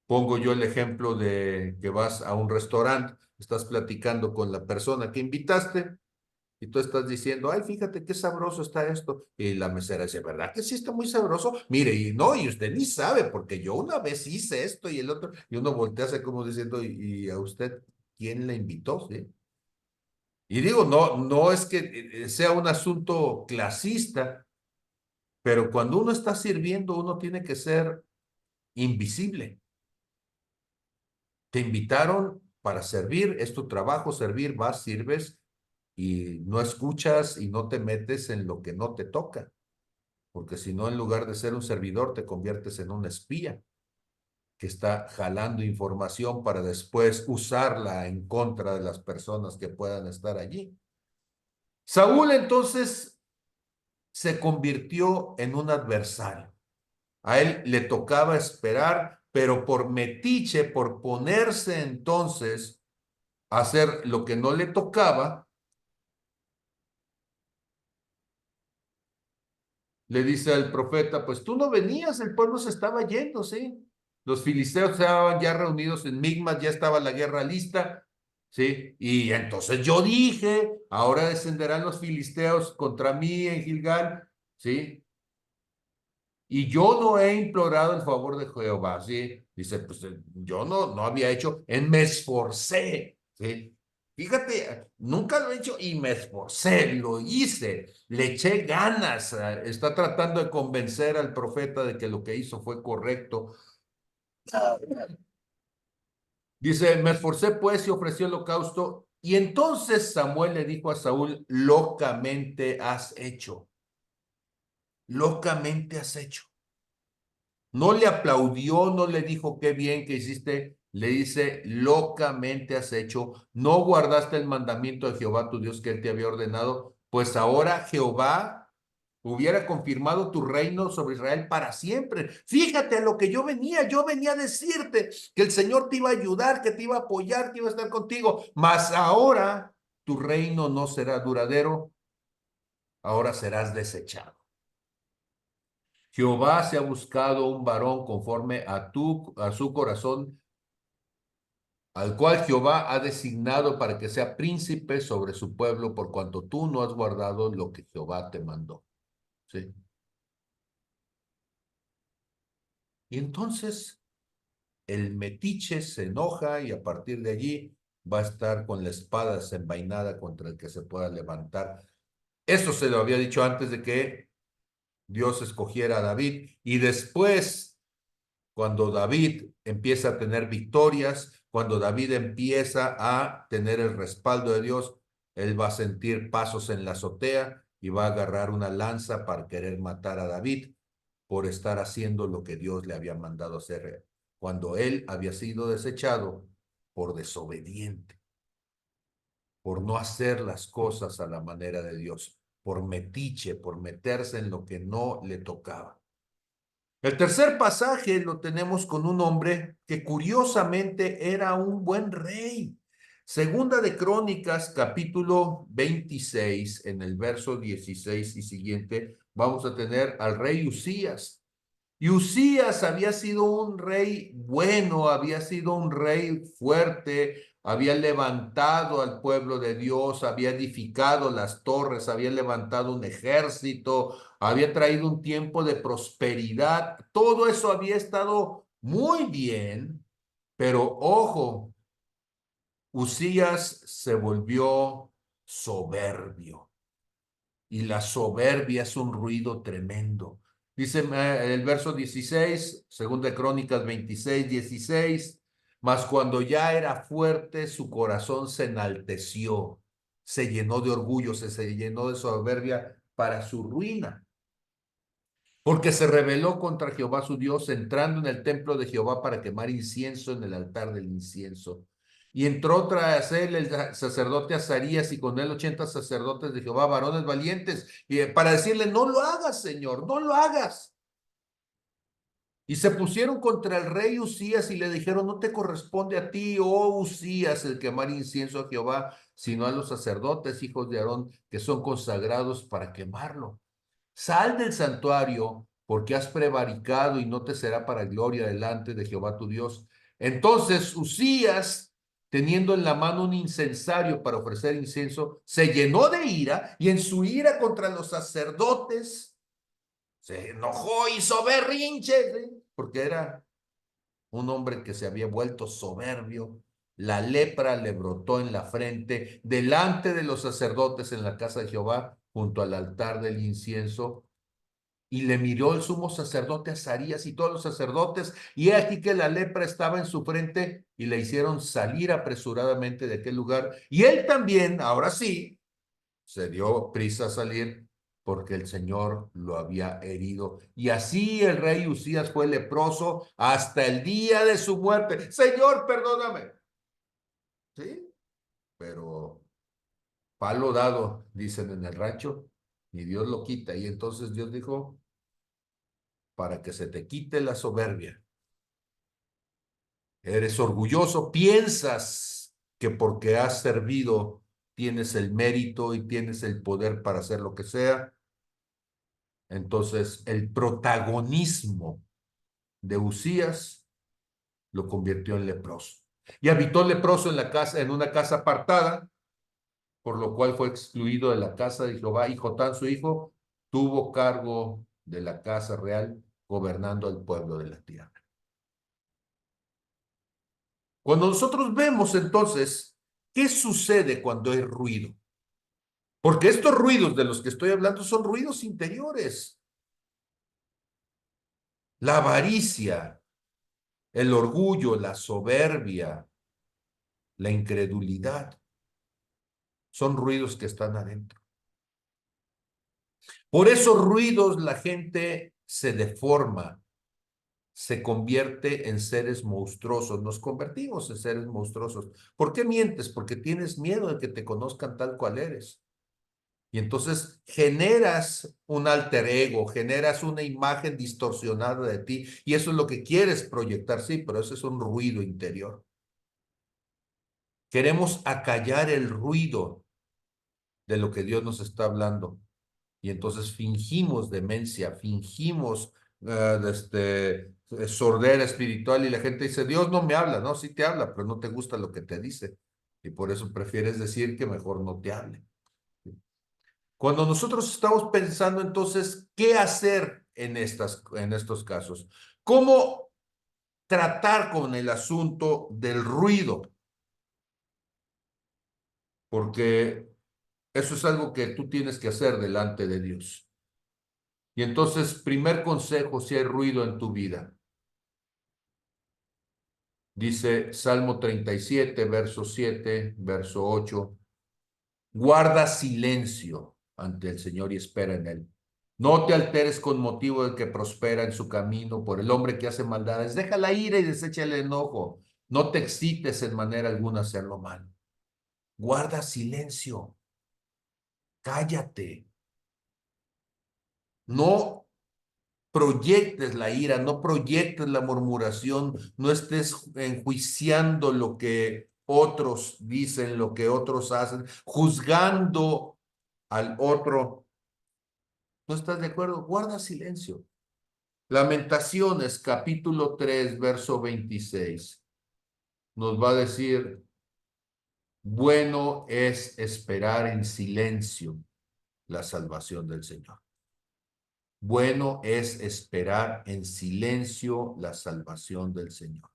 Pongo yo el ejemplo de que vas a un restaurante, estás platicando con la persona que invitaste y tú estás diciendo, ay, fíjate qué sabroso está esto. Y la mesera dice, ¿verdad que sí está muy sabroso? Mire, y no, y usted ni sabe, porque yo una vez hice esto y el otro, y uno voltea así como diciendo, y a usted, ¿quién le invitó? ¿Sí? Y digo, no es que sea un asunto clasista, pero cuando uno está sirviendo, uno tiene que ser invisible. Te invitaron para servir, es tu trabajo servir, vas, sirves y no escuchas y no te metes en lo que no te toca, porque si no, en lugar de ser un servidor, te conviertes en un espía que está jalando información para después usarla en contra de las personas que puedan estar allí. Saúl entonces se convirtió en un adversario. A él le tocaba esperar, pero por metiche, por ponerse entonces a hacer lo que no le tocaba, le dice al profeta, pues tú no venías, el pueblo se estaba yendo, ¿sí? Los filisteos estaban ya reunidos en Migmas, ya estaba la guerra lista, ¿sí? Y entonces yo dije, ahora descenderán los filisteos contra mí en Gilgal, ¿sí? Y yo no he implorado el favor de Jehová, ¿sí? Dice, pues yo no había hecho, me esforcé, ¿sí? Fíjate, nunca lo he hecho y me esforcé, lo hice, le eché ganas, está tratando de convencer al profeta de que lo que hizo fue correcto. Dice, me esforcé pues y ofreció holocausto. Y entonces Samuel le dijo a Saúl, locamente has hecho. No le aplaudió, no le dijo qué bien que hiciste, le dice, locamente has hecho, no guardaste el mandamiento de Jehová tu Dios que él te había ordenado, pues ahora Jehová hubiera confirmado tu reino sobre Israel para siempre. Fíjate a lo que yo venía a decirte que el Señor te iba a ayudar, que te iba a apoyar, que iba a estar contigo, mas ahora tu reino no será duradero, ahora serás desechado. Jehová se ha buscado un varón conforme a su corazón, al cual Jehová ha designado para que sea príncipe sobre su pueblo, por cuanto tú no has guardado lo que Jehová te mandó. ¿Sí? Y entonces el metiche se enoja y a partir de allí va a estar con la espada desenvainada contra el que se pueda levantar. Eso se lo había dicho antes de que Dios escogiera a David y después cuando David empieza a tener victorias, cuando David empieza a tener el respaldo de Dios, él va a sentir pasos en la azotea y va a agarrar una lanza para querer matar a David por estar haciendo lo que Dios le había mandado hacer, cuando él había sido desechado por desobediente, por no hacer las cosas a la manera de Dios. por metiche, por meterse en lo que no le tocaba. El tercer pasaje lo tenemos con un hombre que curiosamente era un buen rey. Segunda de Crónicas, capítulo 26, en el verso 16 y siguiente, vamos a tener al rey Usías. Y Usías había sido un rey bueno, había sido un rey fuerte, había levantado al pueblo de Dios, había edificado las torres, había levantado un ejército, había traído un tiempo de prosperidad. Todo eso había estado muy bien, pero ojo, Usías se volvió soberbio. Y la soberbia es un ruido tremendo. Dice el verso 16, segunda de Crónicas 26, 16, mas cuando ya era fuerte, su corazón se enalteció, se llenó de orgullo, se llenó de soberbia para su ruina. Porque se rebeló contra Jehová su Dios, entrando en el templo de Jehová para quemar incienso en el altar del incienso. Y entró tras él el sacerdote Azarías y con él 80 sacerdotes de Jehová, varones valientes, para decirle, no lo hagas, Señor, no lo hagas. Y se pusieron contra el rey Usías y le dijeron, no te corresponde a ti, oh Usías, el quemar incienso a Jehová, sino a los sacerdotes, hijos de Aarón, que son consagrados para quemarlo. Sal del santuario, porque has prevaricado y no te será para gloria delante de Jehová tu Dios. Entonces Usías, teniendo en la mano un incensario para ofrecer incienso, se llenó de ira y en su ira contra los sacerdotes se enojó, hizo berrinches, porque era un hombre que se había vuelto soberbio. La lepra le brotó en la frente delante de los sacerdotes en la casa de Jehová, junto al altar del incienso. Y le miró el sumo sacerdote Azarías y todos los sacerdotes, y he aquí que la lepra estaba en su frente, y le hicieron salir apresuradamente de aquel lugar. Y él también, ahora sí, se dio prisa a salir, porque el Señor lo había herido. Y así el rey Usías fue leproso hasta el día de su muerte. Señor, perdóname. Sí, pero palo dado, dicen en el rancho, y Dios lo quita. Y entonces Dios dijo, para que se te quite la soberbia. Eres orgulloso, piensas que porque has servido tienes el mérito y tienes el poder para hacer lo que sea. Entonces el protagonismo de Usías lo convirtió en leproso. Y habitó leproso en la casa, en una casa apartada, por lo cual fue excluido de la casa de Jehová, y Jotán su hijo tuvo cargo de la casa real, gobernando al pueblo de la tierra. Cuando nosotros vemos entonces, ¿qué sucede cuando hay ruido? Porque estos ruidos de los que estoy hablando son ruidos interiores. La avaricia, el orgullo, la soberbia, la incredulidad, son ruidos que están adentro. Por esos ruidos la gente se deforma, se convierte en seres monstruosos, nos convertimos en seres monstruosos. ¿Por qué mientes? Porque tienes miedo de que te conozcan tal cual eres. Y entonces generas un alter ego, generas una imagen distorsionada de ti, y eso es lo que quieres proyectar, sí, pero eso es un ruido interior. Queremos acallar el ruido de lo que Dios nos está hablando. Y entonces fingimos demencia, fingimos sordera espiritual, y la gente dice, Dios no me habla. No, sí te habla, pero no te gusta lo que te dice. Y por eso prefieres decir que mejor no te hable. Cuando nosotros estamos pensando entonces, ¿qué hacer en estos casos? ¿Cómo tratar con el asunto del ruido? Porque eso es algo que tú tienes que hacer delante de Dios. Y entonces, primer consejo, si hay ruido en tu vida. Dice Salmo 37, verso 7, verso 8. Guarda silencio ante el Señor y espera en Él. No te alteres con motivo del que prospera en su camino, por el hombre que hace maldades. Deja la ira y desecha el enojo. No te excites en manera alguna a hacerlo mal. Guarda silencio. Cállate. No proyectes la ira, no proyectes la murmuración, no estés enjuiciando lo que otros dicen, lo que otros hacen, juzgando al otro. ¿No estás de acuerdo? Guarda silencio. Lamentaciones, capítulo 3, verso 26. Nos va a decir, bueno es esperar en silencio la salvación del Señor. Bueno es esperar en silencio la salvación del Señor.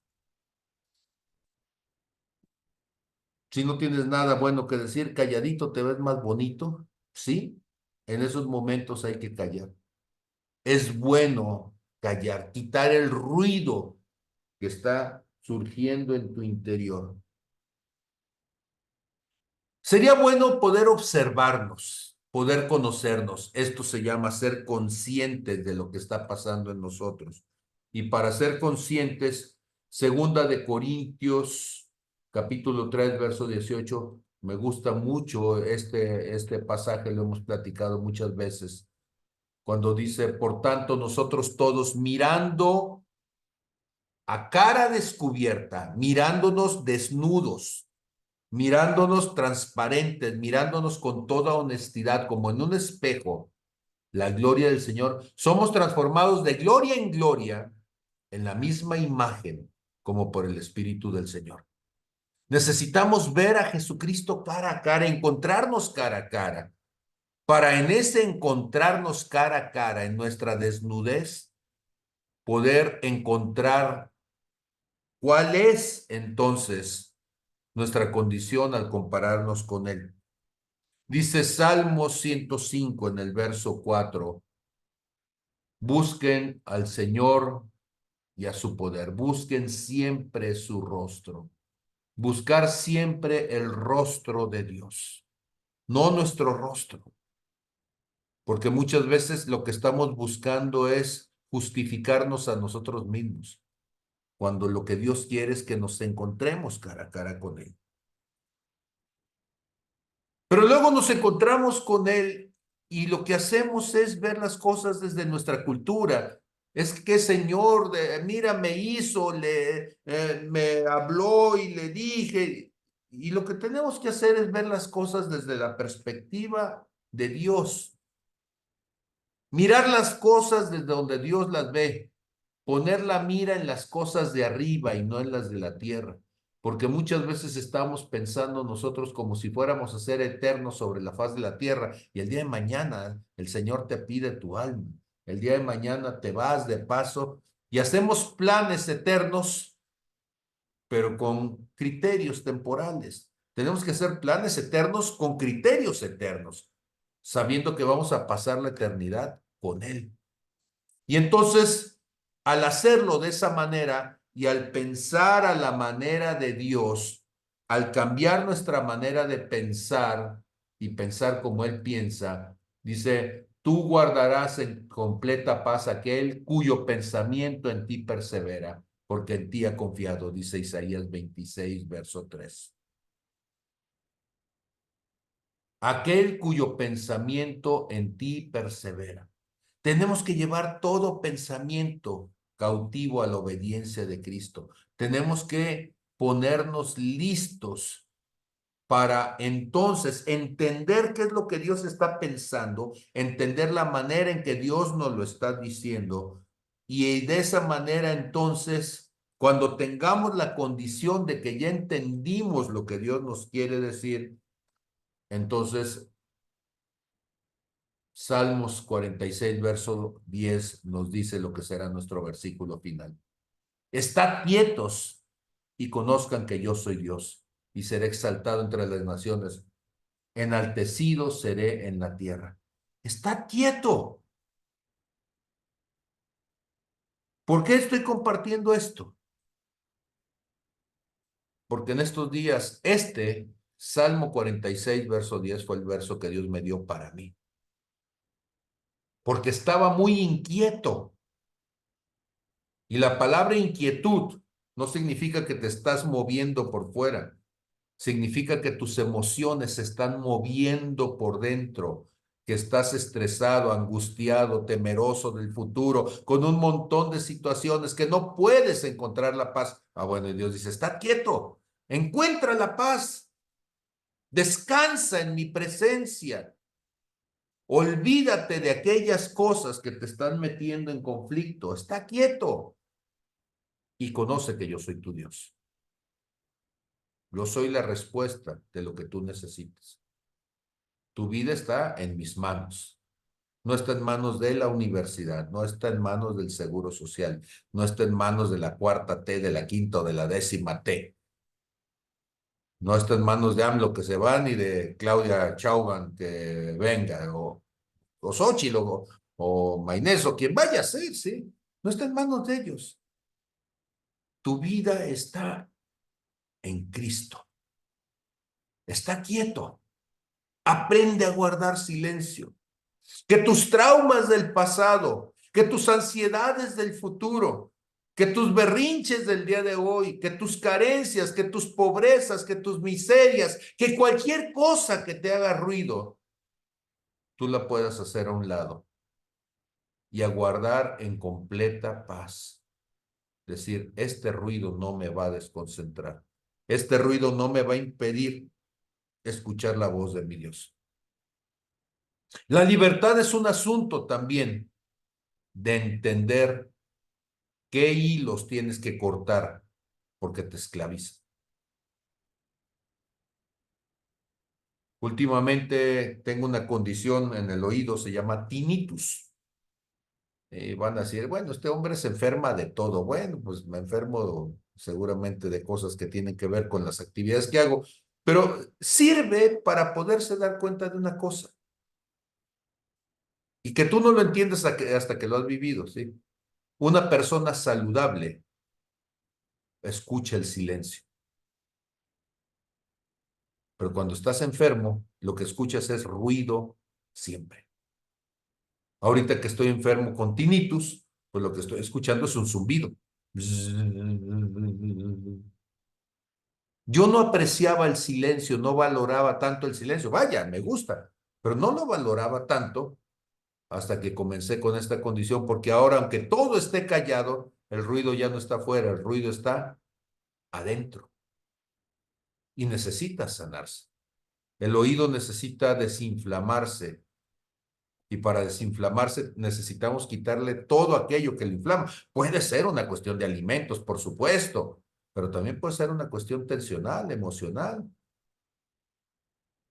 Si no tienes nada bueno que decir, calladito te ves más bonito, ¿sí? En esos momentos hay que callar. Es bueno callar, quitar el ruido que está surgiendo en tu interior. Sería bueno poder observarnos, poder conocernos. Esto se llama ser conscientes de lo que está pasando en nosotros. Y para ser conscientes, segunda de Corintios, capítulo 3, verso 18, me gusta mucho este pasaje, lo hemos platicado muchas veces, cuando dice, por tanto, nosotros todos mirando a cara descubierta, mirándonos desnudos, mirándonos transparentes, mirándonos con toda honestidad, como en un espejo, la gloria del Señor, somos transformados de gloria en gloria en la misma imagen como por el Espíritu del Señor. Necesitamos ver a Jesucristo cara a cara, encontrarnos cara a cara, para en ese encontrarnos cara a cara, en nuestra desnudez, poder encontrar cuál es entonces nuestra condición al compararnos con Él. Dice Salmo 105 en el verso 4, busquen al Señor y a su poder, busquen siempre su rostro, buscar siempre el rostro de Dios, no nuestro rostro, porque muchas veces lo que estamos buscando es justificarnos a nosotros mismos, cuando lo que Dios quiere es que nos encontremos cara a cara con Él. Pero luego nos encontramos con Él y lo que hacemos es ver las cosas desde nuestra cultura. Es que Señor, mira, me hizo, me habló y le dije. Y lo que tenemos que hacer es ver las cosas desde la perspectiva de Dios. Mirar las cosas desde donde Dios las ve. Poner la mira en las cosas de arriba y no en las de la tierra, porque muchas veces estamos pensando nosotros como si fuéramos a ser eternos sobre la faz de la tierra y el día de mañana el Señor te pide tu alma, el día de mañana te vas de paso y hacemos planes eternos, pero con criterios temporales. Tenemos que hacer planes eternos con criterios eternos, sabiendo que vamos a pasar la eternidad con Él. Y entonces, al hacerlo de esa manera y al pensar a la manera de Dios, al cambiar nuestra manera de pensar y pensar como Él piensa, dice, tú guardarás en completa paz aquel cuyo pensamiento en ti persevera, porque en ti ha confiado, dice Isaías 26, verso 3. Aquel cuyo pensamiento en ti persevera. Tenemos que llevar todo pensamiento cautivo a la obediencia de Cristo. Tenemos que ponernos listos para entonces entender qué es lo que Dios está pensando, entender la manera en que Dios nos lo está diciendo y de esa manera entonces, cuando tengamos la condición de que ya entendimos lo que Dios nos quiere decir, entonces Salmos 46, verso 10 nos dice lo que será nuestro versículo final. Estad quietos y conozcan que yo soy Dios y seré exaltado entre las naciones. Enaltecido seré en la tierra. Estad quieto. ¿Por qué estoy compartiendo esto? Porque en estos días, Salmo 46, verso 10 fue el verso que Dios me dio para mí. Porque estaba muy inquieto. Y la palabra inquietud no significa que te estás moviendo por fuera. Significa que tus emociones se están moviendo por dentro. que estás estresado, angustiado, temeroso del futuro, con un montón de situaciones que no puedes encontrar la paz. Ah, bueno, y Dios dice, está quieto, encuentra la paz, descansa en mi presencia, olvídate de aquellas cosas que te están metiendo en conflicto, está quieto y conoce que yo soy tu Dios. Yo soy la respuesta de lo que tú necesitas. Tu vida está en mis manos. No está en manos de la universidad, no está en manos del Seguro Social, no está en manos de la cuarta T, de la quinta o de la décima T. No está en manos de AMLO que se van y de Claudia Chauvan que venga, o Xochitl, o Maynés, o quien vaya a ser, ¿sí? No está en manos de ellos. Tu vida está en Cristo. Está quieto. Aprende a guardar silencio. Que tus traumas del pasado, que tus ansiedades del futuro, que tus berrinches del día de hoy, que tus carencias, que tus pobrezas, que tus miserias, que cualquier cosa que te haga ruido, tú la puedas hacer a un lado y aguardar en completa paz. Decir, este ruido no me va a desconcentrar. Este ruido no me va a impedir escuchar la voz de mi Dios. La libertad es un asunto también de entender qué hilos tienes que cortar porque te esclaviza. Últimamente tengo una condición en el oído, se llama tinnitus. Van a decir, bueno, este hombre se enferma de todo. Bueno, pues me enfermo seguramente de cosas que tienen que ver con las actividades que hago, pero sirve para poderse dar cuenta de una cosa y que tú no lo entiendes hasta que lo has vivido, ¿sí? Una persona saludable escucha el silencio, pero cuando estás enfermo, lo que escuchas es ruido siempre. Ahorita que estoy enfermo con tinnitus, pues lo que estoy escuchando es un zumbido. Yo no apreciaba el silencio, no valoraba tanto el silencio. Vaya, me gusta, pero no lo valoraba tanto hasta que comencé con esta condición, porque ahora, aunque todo esté callado, el ruido ya no está afuera, el ruido está adentro y necesita sanarse. El oído necesita desinflamarse y para desinflamarse necesitamos quitarle todo aquello que lo inflama. Puede ser una cuestión de alimentos, por supuesto, pero también puede ser una cuestión tensional, emocional.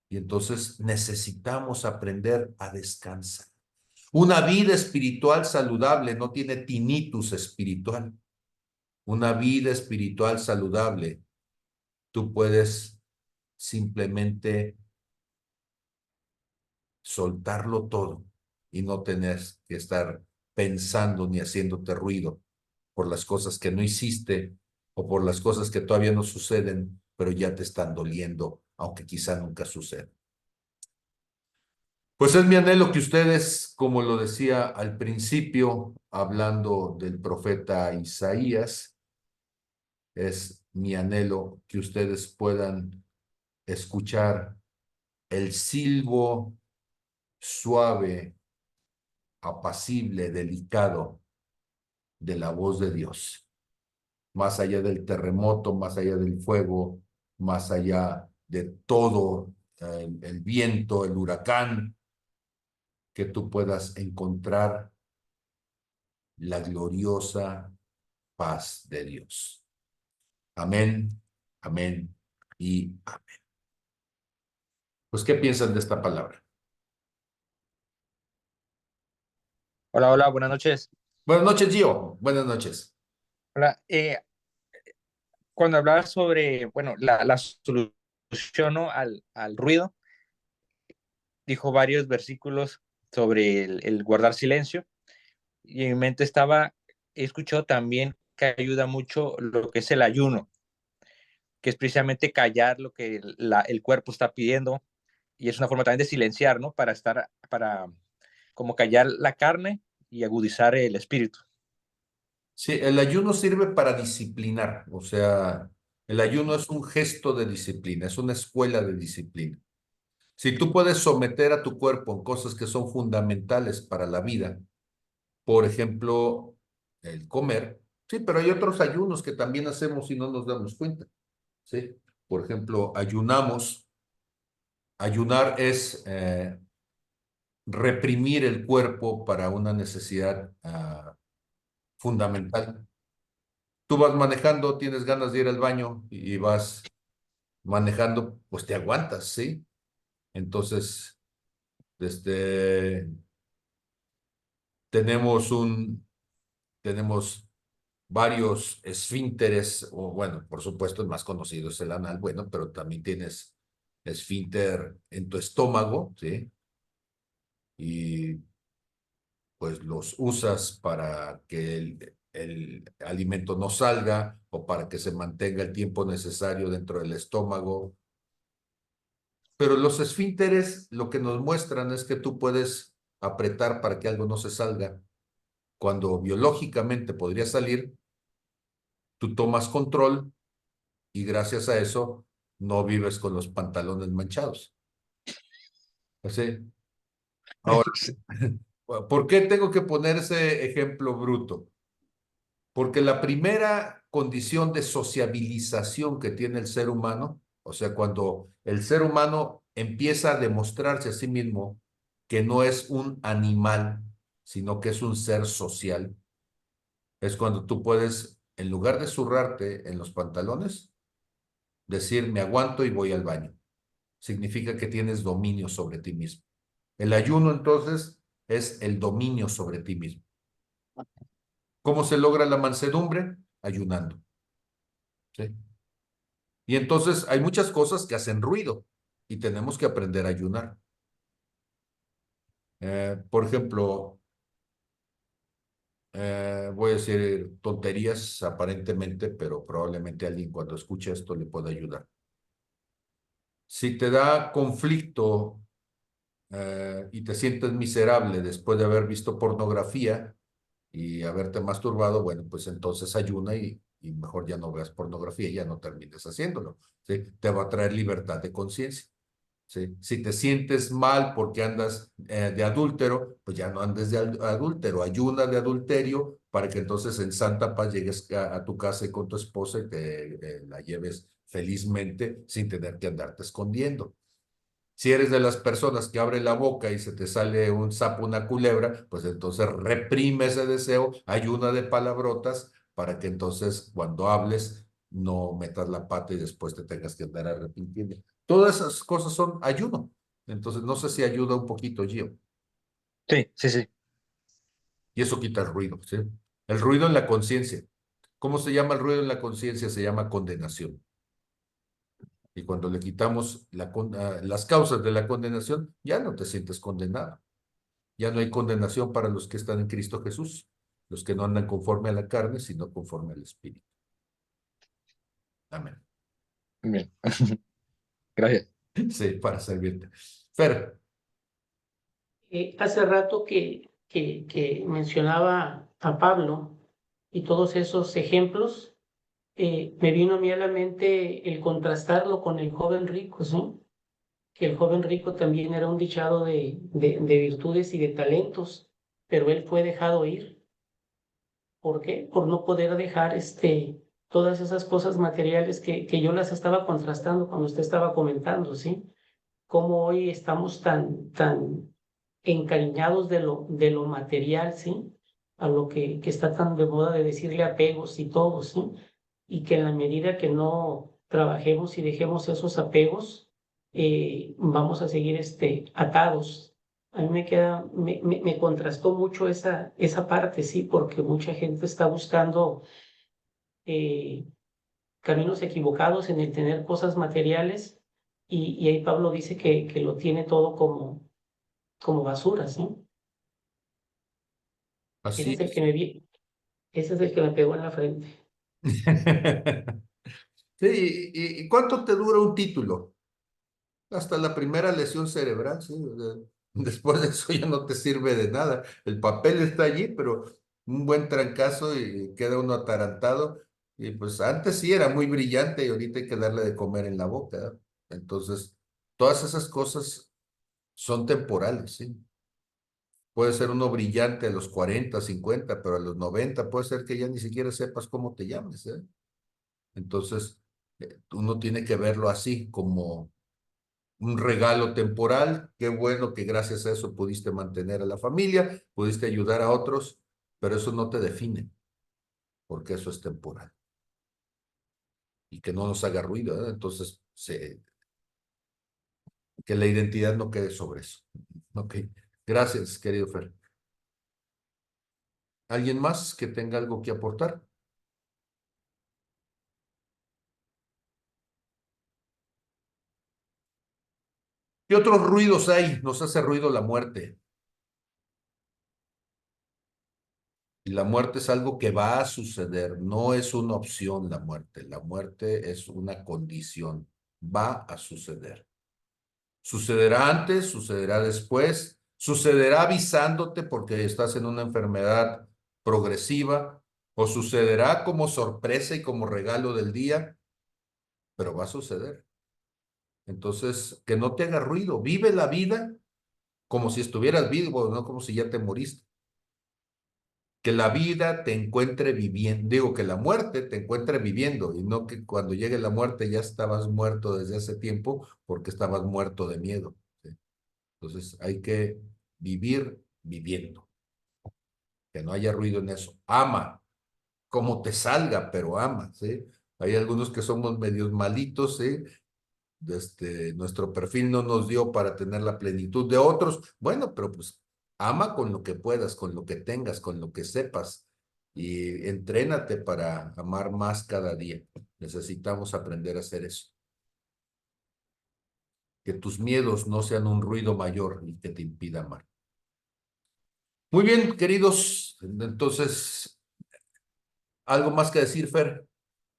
Y entonces necesitamos aprender a descansar. Una vida espiritual saludable no tiene tinnitus espiritual. Una vida espiritual saludable, tú puedes simplemente soltarlo todo y no tener que estar pensando ni haciéndote ruido por las cosas que no hiciste o por las cosas que todavía no suceden, pero ya te están doliendo, aunque quizá nunca suceda. Pues es mi anhelo que ustedes, como lo decía al principio, hablando del profeta Isaías, es mi anhelo que ustedes puedan escuchar el silbo suave, apacible, delicado de la voz de Dios, más allá del terremoto, más allá del fuego, más allá de todo el viento, el huracán, que tú puedas encontrar la gloriosa paz de Dios. Amén, amén y amén. Pues, ¿qué piensan de esta palabra? Hola, hola, buenas noches. Buenas noches, Gio. Buenas noches. Hola, cuando hablabas sobre, bueno, la solución, ¿no?, al ruido, dijo varios versículos sobre el guardar silencio y en mi mente estaba, he escuchado también que ayuda mucho lo que es el ayuno, que es precisamente callar lo que el cuerpo está pidiendo y es una forma también de silenciar, ¿no? Para como callar la carne y agudizar el espíritu. Sí, el ayuno sirve para disciplinar, o sea, el ayuno es un gesto de disciplina, es una escuela de disciplina. Si tú puedes someter a tu cuerpo en cosas que son fundamentales para la vida, por ejemplo, el comer, sí, pero hay otros ayunos que también hacemos y no nos damos cuenta, ¿sí? Por ejemplo, ayunamos. Ayunar es reprimir el cuerpo para una necesidad fundamental. Tú vas manejando, tienes ganas de ir al baño y vas manejando, pues te aguantas, ¿sí? Entonces, este, tenemos tenemos varios esfínteres, o bueno, por supuesto el más conocido es el anal, bueno, pero también tienes esfínter en tu estómago, ¿sí? Y pues los usas para que el alimento no salga o para que se mantenga el tiempo necesario dentro del estómago. Pero los esfínteres lo que nos muestran es que tú puedes apretar para que algo no se salga. Cuando biológicamente podría salir, tú tomas control y gracias a eso no vives con los pantalones manchados. Así. Ahora, Sí. ¿por qué tengo que poner ese ejemplo bruto? Porque la primera condición de sociabilización que tiene el ser humano, o sea, cuando el ser humano empieza a demostrarse a sí mismo que no es un animal, sino que es un ser social, es cuando tú puedes, en lugar de zurrarte en los pantalones, decir, me aguanto y voy al baño. Significa que tienes dominio sobre ti mismo. El ayuno, entonces, es el dominio sobre ti mismo. ¿Cómo se logra la mansedumbre? Ayunando. ¿Sí? Y entonces hay muchas cosas que hacen ruido y tenemos que aprender a ayunar. Por ejemplo, voy a decir tonterías aparentemente, pero probablemente alguien cuando escuche esto le pueda ayudar. Si te da conflicto y te sientes miserable después de haber visto pornografía y haberte masturbado, bueno, pues entonces ayuna y mejor ya no veas pornografía y ya no termines haciéndolo. ¿Sí? Te va a traer libertad de conciencia. ¿Sí? Si te sientes mal porque andas de adúltero, pues ya no andes de adúltero, ayuna de adulterio para que entonces en santa paz llegues a tu casa y con tu esposa y te la lleves felizmente sin tener que andarte escondiendo. Si eres de las personas que abre la boca y se te sale un sapo, una culebra, pues entonces reprime ese deseo, ayuna de palabrotas para que entonces cuando hables no metas la pata y después te tengas que andar arrepintiendo. Todas esas cosas son ayuno. Entonces no sé si ayuda un poquito, Gio. Sí, sí, sí. Y eso quita el ruido, ¿sí? El ruido en la conciencia. ¿Cómo se llama el ruido en la conciencia? Se llama condenación. Y cuando le quitamos las causas de la condenación, ya no te sientes condenado. Ya no hay condenación para los que están en Cristo Jesús, los que no andan conforme a la carne, sino conforme al Espíritu. Amén. Bien. Gracias. Sí, para servirte. Fer, Hace rato que mencionaba a Pablo y todos esos ejemplos, me vino a mí a la mente el contrastarlo con el joven rico, ¿sí? Que el joven rico también era un dichado de virtudes y de talentos, pero él fue dejado ir. ¿Por qué? Por no poder dejar todas esas cosas materiales que yo las estaba contrastando cuando usted estaba comentando, ¿sí? Cómo hoy estamos tan encariñados de lo material, ¿sí? A lo que está tan de moda de decirle apegos y todo, ¿sí? Y que en la medida que no trabajemos y dejemos esos apegos, vamos a seguir atados. A mí me contrastó mucho esa parte, sí, porque mucha gente está buscando eh, caminos equivocados en el tener cosas materiales y ahí Pablo dice que lo tiene todo como basura, ¿sí? Ese así es el que es. ese es el que me pegó en la frente. Sí, ¿y cuánto te dura un título? Hasta la primera lesión cerebral, sí. O sea, después de eso ya no te sirve de nada. El papel está allí, pero un buen trancazo y queda uno atarantado. Y pues antes sí era muy brillante y ahorita hay que darle de comer en la boca. ¿Eh? Entonces, todas esas cosas son temporales, ¿sí? Puede ser uno brillante a los 40, 50, pero a los 90 puede ser que ya ni siquiera sepas cómo te llames, ¿eh? Entonces, uno tiene que verlo así, como un regalo temporal. Qué bueno que gracias a eso pudiste mantener a la familia, pudiste ayudar a otros, pero eso no te define, porque eso es temporal. Y que no nos haga ruido, ¿eh? Entonces, que la identidad no quede sobre eso. Ok, gracias, querido Fer. ¿Alguien más que tenga algo que aportar? ¿Qué otros ruidos hay? Nos hace ruido la muerte. Y la muerte es algo que va a suceder, no es una opción la muerte. La muerte es una condición, va a suceder. Sucederá antes, sucederá después, sucederá avisándote porque estás en una enfermedad progresiva, o sucederá como sorpresa y como regalo del día, pero va a suceder. Entonces, que no te haga ruido, vive la vida como si estuvieras vivo, no como si ya te moriste. Que la vida te encuentre viviendo, digo, que la muerte te encuentre viviendo y no que cuando llegue la muerte ya estabas muerto desde hace tiempo porque estabas muerto de miedo, ¿sí? Entonces hay que vivir viviendo, que no haya ruido en eso. Ama, como te salga, pero ama, ¿sí? Hay algunos que somos medios malitos, ¿sí? Nuestro perfil no nos dio para tener la plenitud de otros. Bueno, pero pues ama con lo que puedas, con lo que tengas, con lo que sepas y entrénate para amar más cada día. Necesitamos aprender a hacer eso. Que tus miedos no sean un ruido mayor y que te impida amar. Muy bien, queridos. Entonces, ¿algo más que decir, Fer?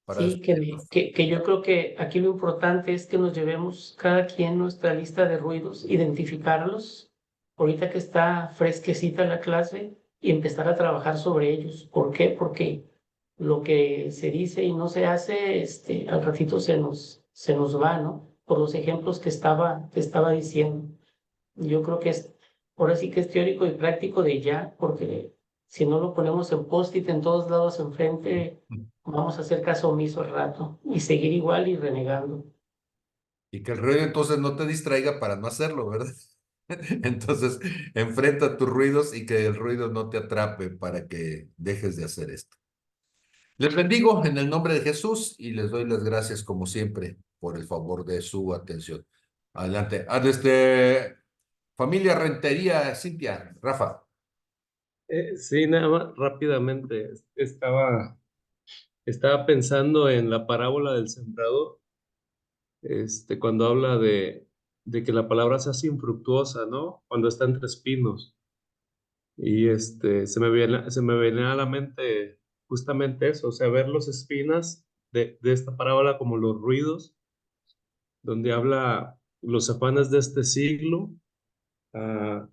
Para Sí, despedirnos. que yo creo que aquí lo importante es que nos llevemos cada quien nuestra lista de ruidos, identificarlos, ahorita que está fresquecita la clase, y empezar a trabajar sobre ellos. ¿Por qué? Porque lo que se dice y no se hace, al ratito se nos va, ¿no? Por los ejemplos que estaba diciendo. Yo creo que ahora sí que es teórico y práctico de ya, porque si no lo ponemos en post-it en todos lados enfrente, vamos a hacer caso omiso al rato y seguir igual y renegando. Y que el ruido entonces no te distraiga para no hacerlo, ¿verdad? Entonces, enfrenta tus ruidos y que el ruido no te atrape para que dejes de hacer esto. Les bendigo en el nombre de Jesús y les doy las gracias como siempre por el favor de su atención. Adelante. Desde familia Rentería, Cintia, Rafa. Sí, nada más rápidamente. Estaba pensando en la parábola del sembrador, cuando habla de que la palabra se hace infructuosa, ¿no? Cuando está entre espinos. Y se me viene a la mente justamente eso, o sea, ver los espinas de esta parábola como los ruidos, donde habla los afanes de este siglo, ah,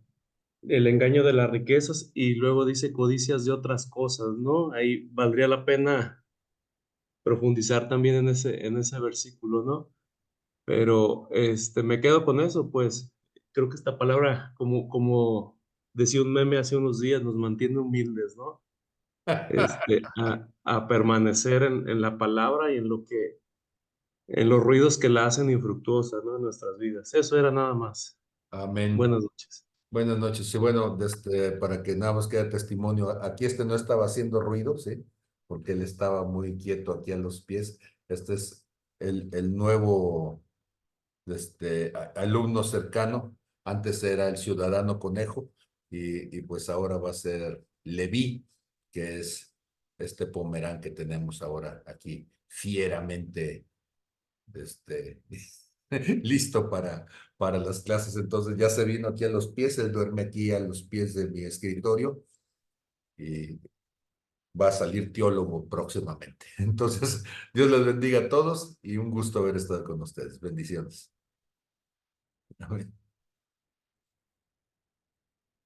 el engaño de las riquezas y luego dice codicias de otras cosas, ¿no? Ahí valdría la pena profundizar también en ese versículo, ¿no? Pero me quedo con eso, pues creo que esta palabra, como decía un meme hace unos días, nos mantiene humildes, ¿no? A permanecer en la palabra y en los ruidos que la hacen infructuosa, ¿no? En nuestras vidas. Eso era nada más. Amén. Buenas noches. Buenas noches. Sí, bueno, para que nada más quede testimonio, aquí no estaba haciendo ruido, ¿sí? Porque él estaba muy quieto aquí a los pies. Este es el nuevo alumno cercano. Antes era el ciudadano conejo y pues ahora va a ser Leví, que es este pomerán que tenemos ahora aquí fieramente este, listo para las clases. Entonces ya se vino aquí a los pies, él duerme aquí a los pies de mi escritorio y va a salir teólogo próximamente. Entonces, Dios les bendiga a todos y un gusto haber estado con ustedes. Bendiciones. Amén.